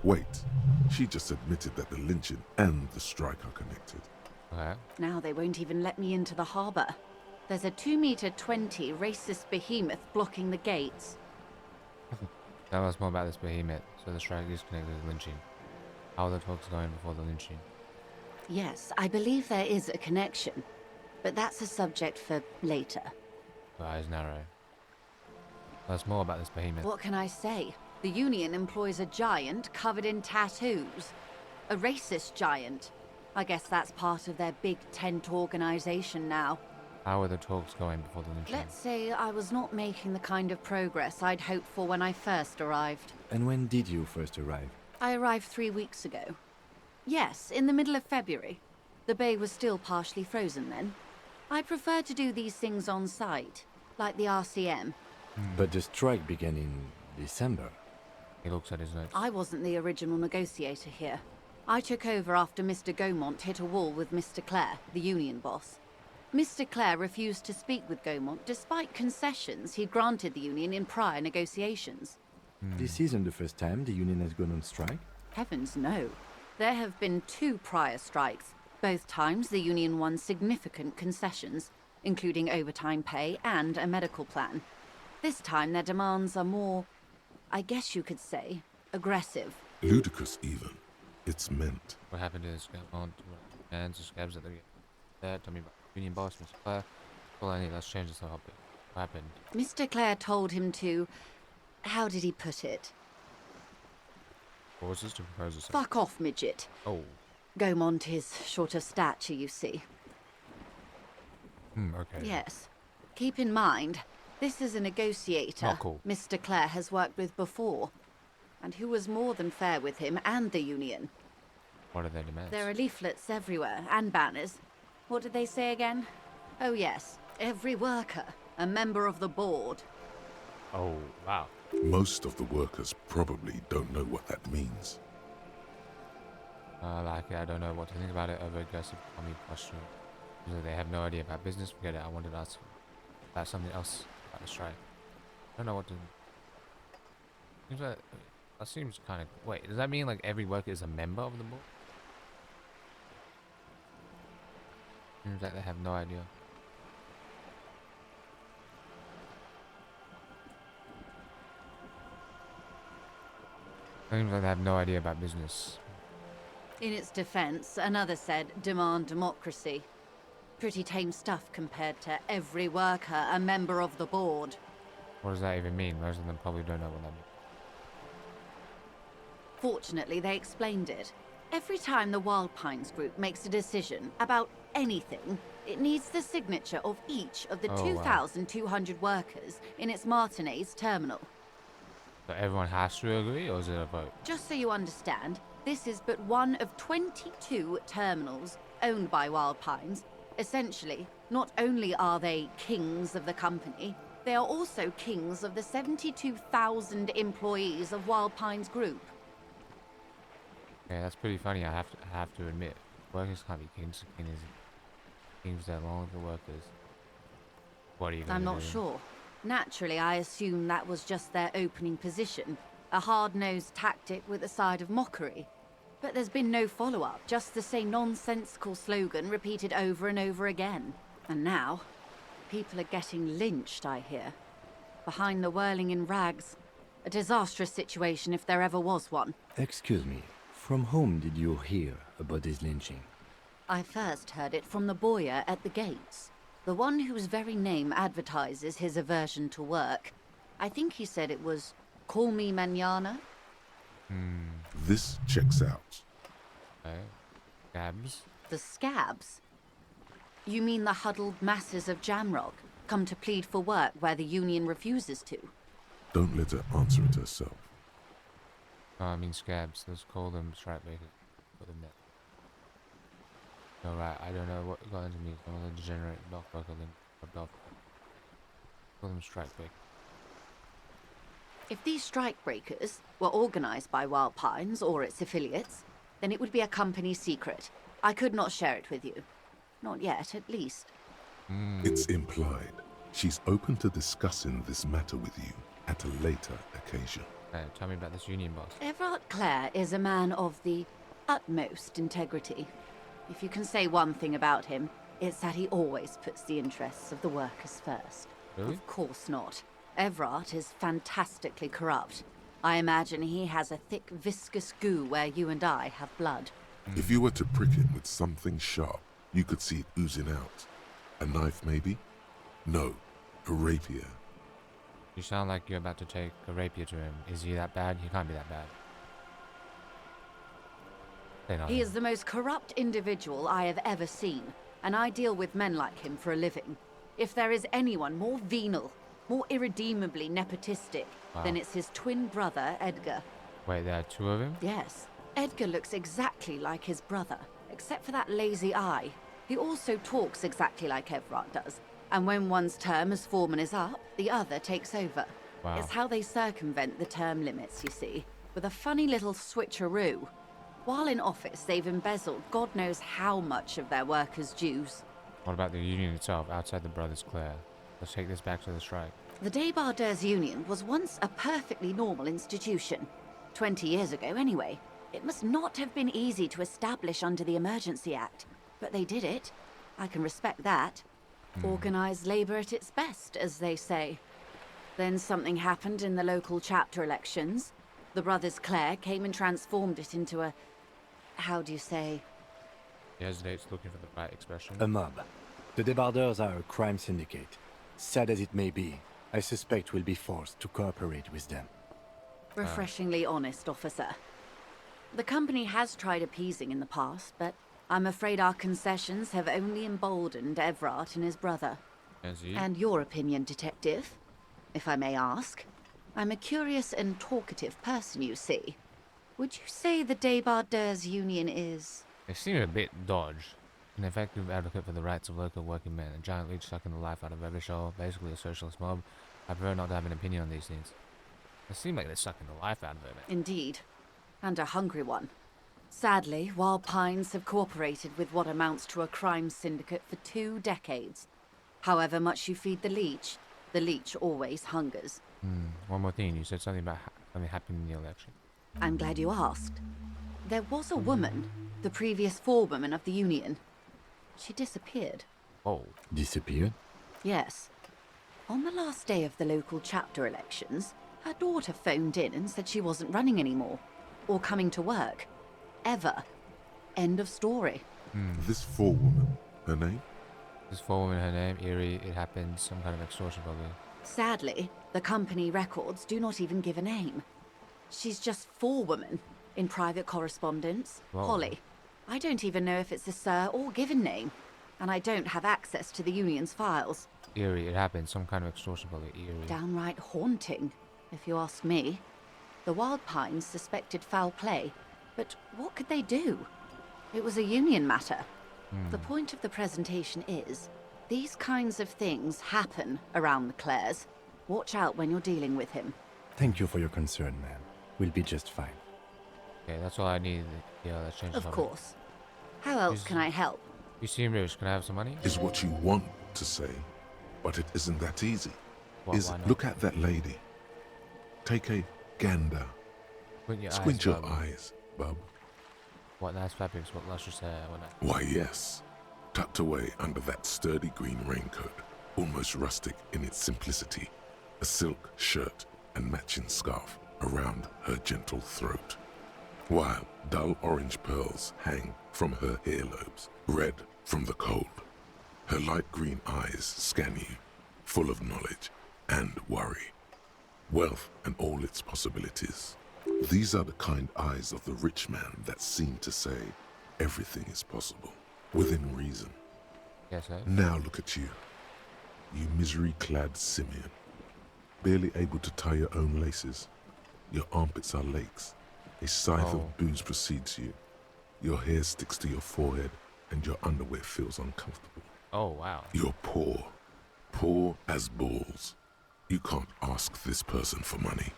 Wait, she just admitted that the lynching and the strike are connected. Okay. Now they won't even let me into the harbour. There's a 2-meter-20 racist behemoth blocking the gates. Tell us more about this behemoth. So the strike is connected to lynching. How are the talks going before the lynching? Yes, I believe there is a connection. But that's a subject for later. Your eyes narrow. Tell us more about this behemoth. What can I say? The union employs a giant covered in tattoos. A racist giant. I guess that's part of their big tent organization now. How are the talks going before the lynching? Let's say I was not making the kind of progress I'd hoped for when I first arrived. And when did you first arrive? I arrived 3 weeks ago. Yes, in the middle of February. The bay was still partially frozen then. I prefer to do these things on site, like the RCM. But the strike began in December. He looks at his notes. I wasn't the original negotiator here. I took over after Mr. Gaumont hit a wall with Mr. Clare, the union boss. Mr. Clare refused to speak with Gaumont despite concessions he'd granted the union in prior negotiations. This isn't the first time the union has gone on strike. Heavens no. There have been 2 prior strikes. Both times the union won significant concessions, including overtime pay and a medical plan. This time their demands are more, I guess you could say, aggressive. Ludicrous even. It's meant. What happened to this Gaumont? Hands or scabs at the there? Tell me about union boss, Mr. Clare. Well, I need, let's change this topic. What happened? Mr. Clare told him to... How did he put it? What was this to propose or something? Fuck off, midget. Oh. Gaumont is short of stature, you see. Okay. Yes. Keep in mind, this is a negotiator Mr. Clare has worked with before, and who was more than fair with him and the union. What are their demands? There are leaflets everywhere, and banners. What did they say again? Oh yes, every worker, a member of the board. Oh, wow. Most of the workers probably don't know what that means. Like, I don't know what to think about it. Over-aggressive, me question. They have no idea about business. Forget it. I wanted to ask about something else about the strike. I don't know what to... Seems like... That seems kind of... Wait, does that mean like every worker is a member of the board? Seems like they have no idea. Seems like they have no idea about business. In its defense, another said, demand democracy. Pretty tame stuff compared to every worker a member of the board. What does that even mean? Most of them probably don't know what that means. Fortunately, they explained it. Every time the Wild Pines group makes a decision about anything, it needs the signature of each of the 2,200 workers in its Martinez terminal. So everyone has to agree, or is it a vote? Just so you understand, this is but one of 22 terminals owned by Wild Pines. Essentially, not only are they kings of the company, they are also kings of the 72,000 employees of Wild Pines Group. Okay, that's pretty funny. I have to admit, workers can't be kings. Kings that along with the workers. What are you going to do? I'm not sure. Naturally, I assume that was just their opening position, a hard-nosed tactic with a side of mockery. But there's been no follow-up, just the same nonsensical slogan repeated over and over again. And now, people are getting lynched, I hear. Behind the whirling in rags. A disastrous situation if there ever was one. Excuse me, from whom did you hear about this lynching? I first heard it from the boyer at the gates. The one whose very name advertises his aversion to work. I think he said it was, "Call me mañana." This checks out. Scabs? The scabs? You mean the huddled masses of Jamrock, come to plead for work where the union refuses to? Don't let her answer it herself. No, I mean scabs. Let's call them strike breakers. Put them there. No, right, I don't know what got into me. Some of the degenerate dock worker then rubbed off. Call them strike breakers. If these strikebreakers were organized by Wild Pines or its affiliates, then it would be a company secret. I could not share it with you. Not yet, at least. It's implied. She's open to discussing this matter with you at a later occasion. Tell me about this union boss. Everard Clare is a man of the utmost integrity. If you can say one thing about him, it's that he always puts the interests of the workers first. Really? Of course not. Everard is fantastically corrupt. I imagine he has a thick, viscous goo where you and I have blood. If you were to prick him with something sharp, you could see it oozing out. A knife, maybe? No, a rapier. You sound like you're about to take a rapier to him. Is he that bad? He can't be that bad. He is the most corrupt individual I have ever seen, and I deal with men like him for a living. If there is anyone more venal, more irredeemably nepotistic, then it's his twin brother, Edgar. Wait, there are 2 of him? Yes. Edgar looks exactly like his brother, except for that lazy eye. He also talks exactly like Everard does, and when one's term as foreman is up, the other takes over. Wow. It's how they circumvent the term limits, you see, with a funny little switcheroo. While in office, they've embezzled God knows how much of their workers' dues. What about the Union itself, outside the Brothers Clare? Let's take this back to the strike. The Débardeurs Union was once a perfectly normal institution. 20 years ago, anyway. It must not have been easy to establish under the Emergency Act, but they did it. I can respect that. Organised labour at its best, as they say. Then something happened in the local chapter elections. The Brothers Clare came and transformed it into a... how do you say? He hesitates, looking for the right expression. A mob. The Débardeurs are a crime syndicate. Sad as it may be, I suspect we'll be forced to cooperate with them. Refreshingly honest, officer. The company has tried appeasing in the past, but I'm afraid our concessions have only emboldened Everard and his brother. And your opinion, Detective, if I may ask? I'm a curious and talkative person, you see. Would you say the Débardeurs Union is... They seem a bit dodged. An effective advocate for the rights of local working men, a giant leech sucking the life out of every show, basically a socialist mob. I prefer not to have an opinion on these things. They seem like they're sucking the life out of it. Indeed. And a hungry one. Sadly, Wild Pines have cooperated with what amounts to a crime syndicate for 2 decades. However much you feed the leech always hungers. One more thing, you said something about something happened in the election. I'm glad you asked. There was a woman, the previous forewoman of the Union. She disappeared. Oh. Disappeared? Yes. On the last day of the local chapter elections, her daughter phoned in and said she wasn't running anymore. Or coming to work. Ever. End of story. This forewoman, her name? This forewoman, her name, Eerie, it happened, some kind of extortion probably. Sadly, the company records do not even give a name. She's just forewoman in private correspondence. Whoa. Holly. I don't even know if it's a sir or given name. And I don't have access to the Union's files. Eerie, it happened, some kind of extortion probably, Eerie. Downright haunting, if you ask me. The Wild Pines suspected foul play, but what could they do? It was a Union matter. The point of the presentation is, these kinds of things happen around the Clares. Watch out when you're dealing with him. Thank you for your concern, ma'am. We'll be just fine. Okay, that's all I need. Yeah, let's change the Of topic. course. How else can I help? You seem rich, can I have some money? Is what you want to say, but it isn't that easy. Why not? Look at that lady. Take a gander. Squint your eyes, bub. What nice fabrics, what luscious hair, what nice... Why, yes. Tucked away under that sturdy green raincoat, almost rustic in its simplicity, a silk shirt and matching scarf around her gentle throat, while dull orange pearls hang from her earlobes, red from the cold. Her light green eyes scan you, full of knowledge and worry, wealth and all its possibilities. These are the kind eyes of the rich man that seem to say everything is possible, within reason. Yes, sir. Now look at you misery-clad simian, barely able to tie your own laces. Your armpits are lakes. A scythe of booze precedes you. Your hair sticks to your forehead, and your underwear feels uncomfortable. Oh, wow. You're poor as balls. You can't ask this person for money.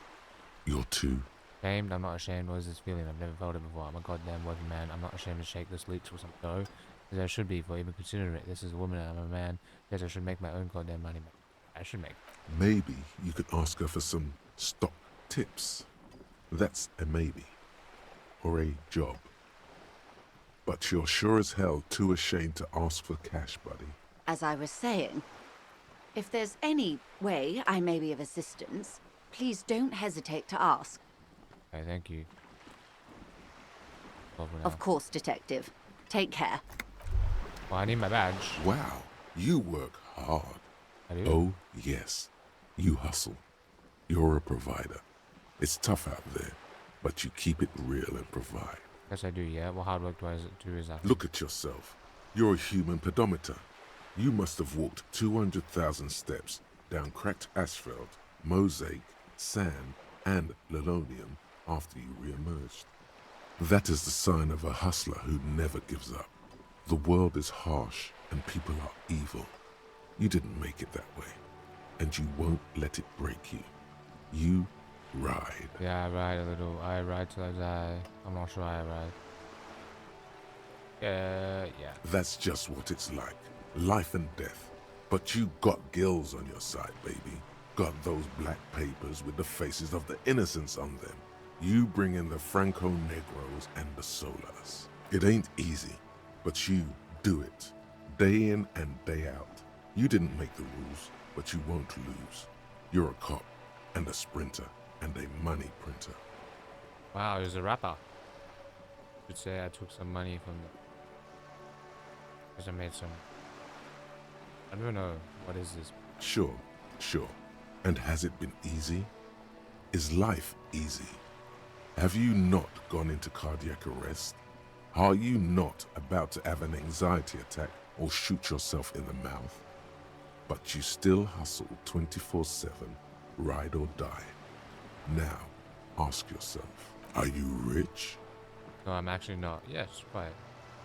You're too... Ashamed? I'm not ashamed. What is this feeling? I've never felt it before. I'm a goddamn working man. I'm not ashamed to shake this leech for some dough, as I should be for even considering it. This is a woman and I'm a man. Yes, I should make my own goddamn money. I should make. Maybe you could ask her for some stock tips. That's a maybe. Or a job. But you're sure as hell too ashamed to ask for cash, buddy. As I was saying, if there's any way I may be of assistance, please don't hesitate to ask. Okay, thank you. Of course, Detective. Take care. Well, I need my badge. Wow, you work hard. I do? Oh, yes. You hustle. You're a provider. It's tough out there, but you keep it real and provide. Yes, I do, yeah. What hard work do I do is that? Look at yourself. You're a human pedometer. You must have walked 200,000 steps down cracked asphalt, mosaic, sand, and linoleum after you re-emerged. That is the sign of a hustler who never gives up. The world is harsh and people are evil. You didn't make it that way, and you won't let it break you. You ride. Yeah, I ride a little. I ride till I die. I'm not sure I ride. Yeah. That's just what it's like. life and death. But you got gills on your side, baby. Got those black papers with the faces of the innocents on them. You bring in the Franco Negros and the Solas. It ain't easy, but you do it. Day in and day out. You didn't make the rules, but you won't lose. You're a cop, and a sprinter, and a money printer. Wow, he was a rapper. Should say I took some money from the... because I made some... I don't know. What is this? Sure. And has it been easy? Is life easy? Have you not gone into cardiac arrest? Are you not about to have an anxiety attack or shoot yourself in the mouth? But you still hustle 24/7, ride or die. Now, ask yourself, are you rich? No, I'm actually not. Yes, quite.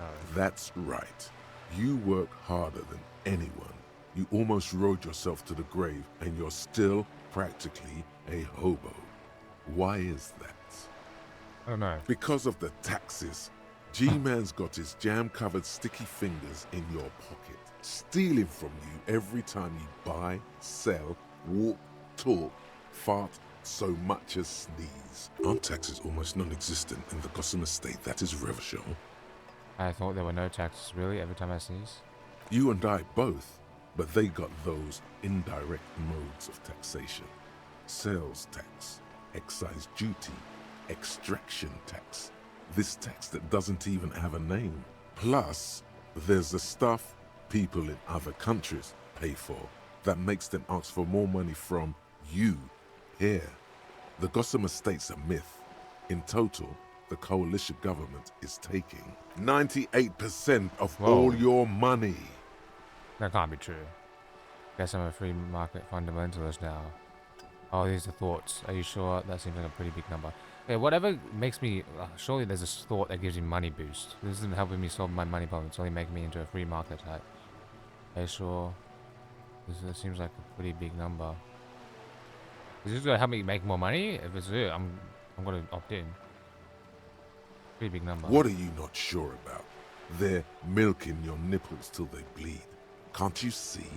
No. That's right. You work harder than anyone. You almost rode yourself to the grave, and you're still practically a hobo. Why is that? I don't know. Because of the taxes. G-Man's got his jam-covered sticky fingers in your pocket, stealing from you every time you buy, sell, walk, talk, fart, so much as sneeze. Aren't taxes almost non-existent in the Gotham estate that is Revachol? I thought there were no taxes, really, every time I sneeze. You and I both, but they got those indirect modes of taxation. Sales tax, excise duty, extraction tax. This tax that doesn't even have a name. Plus, there's the stuff people in other countries pay for that makes them ask for more money from you here. The Gotham estate's a myth. In total, the coalition government is taking 98% of all your money. That can't be true. Guess I'm a free market fundamentalist now. Oh, these are thoughts. Are you sure? That seems like a pretty big number. Okay, whatever makes me... surely there's a thought that gives me money boost. This isn't helping me solve my money problem. It's only making me into a free market type. Are you sure? This seems like a pretty big number. Is this gonna help me make more money? If it's it, I'm gonna opt in. Pretty big number. What are you not sure about? They're milking your nipples till they bleed. Can't you see?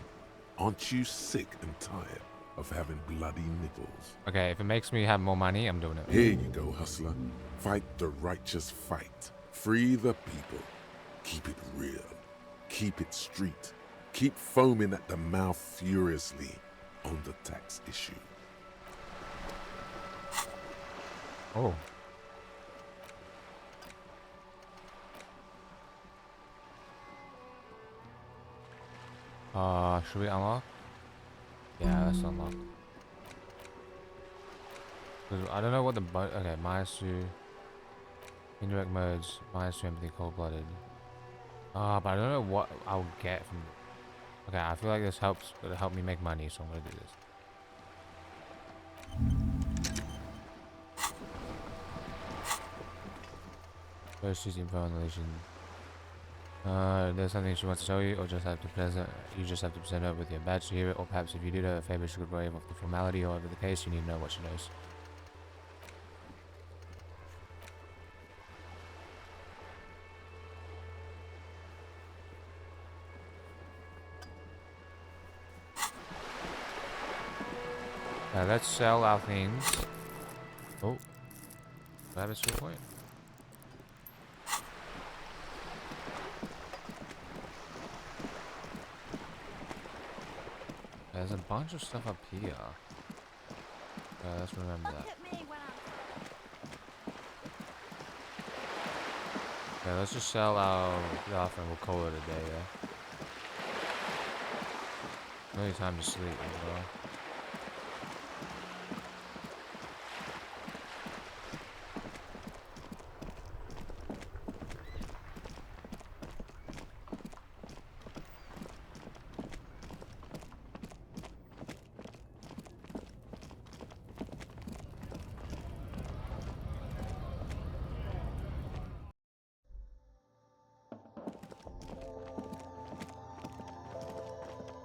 Aren't you sick and tired of having bloody nipples? Okay, if it makes me have more money, I'm doing it. Here you go, hustler. Fight the righteous fight. Free the people. Keep it real. Keep it street. Keep foaming at the mouth furiously on the tax issue. Oh. Should we unlock? Yeah, let's unlock. I don't know what the okay, -2 indirect modes, -2 empathy, cold-blooded. But I don't know what I'll get from. Okay, I feel like this helps. It'll help me make money, so I'm gonna do this. First, she's info on Elysium. There's something she wants to tell you, or just have to present. You just have to present her with your badge to hear it, or perhaps if you did her a favor, she could waive off the formality. However the case, you need to know what she knows. Let's sell our things. Oh, do I have a skill point? There's a bunch of stuff up here. Let's remember that. Okay, let's just sell our stuff and we'll call it a day, yeah? No time to sleep as well.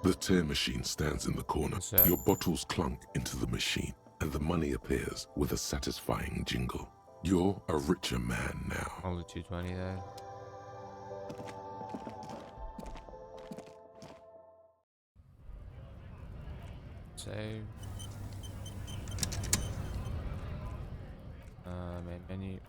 The tear machine stands in the corner. Your bottles clunk into the machine, and the money appears with a satisfying jingle. You're a richer man now. Only 220 there. save. Main menu.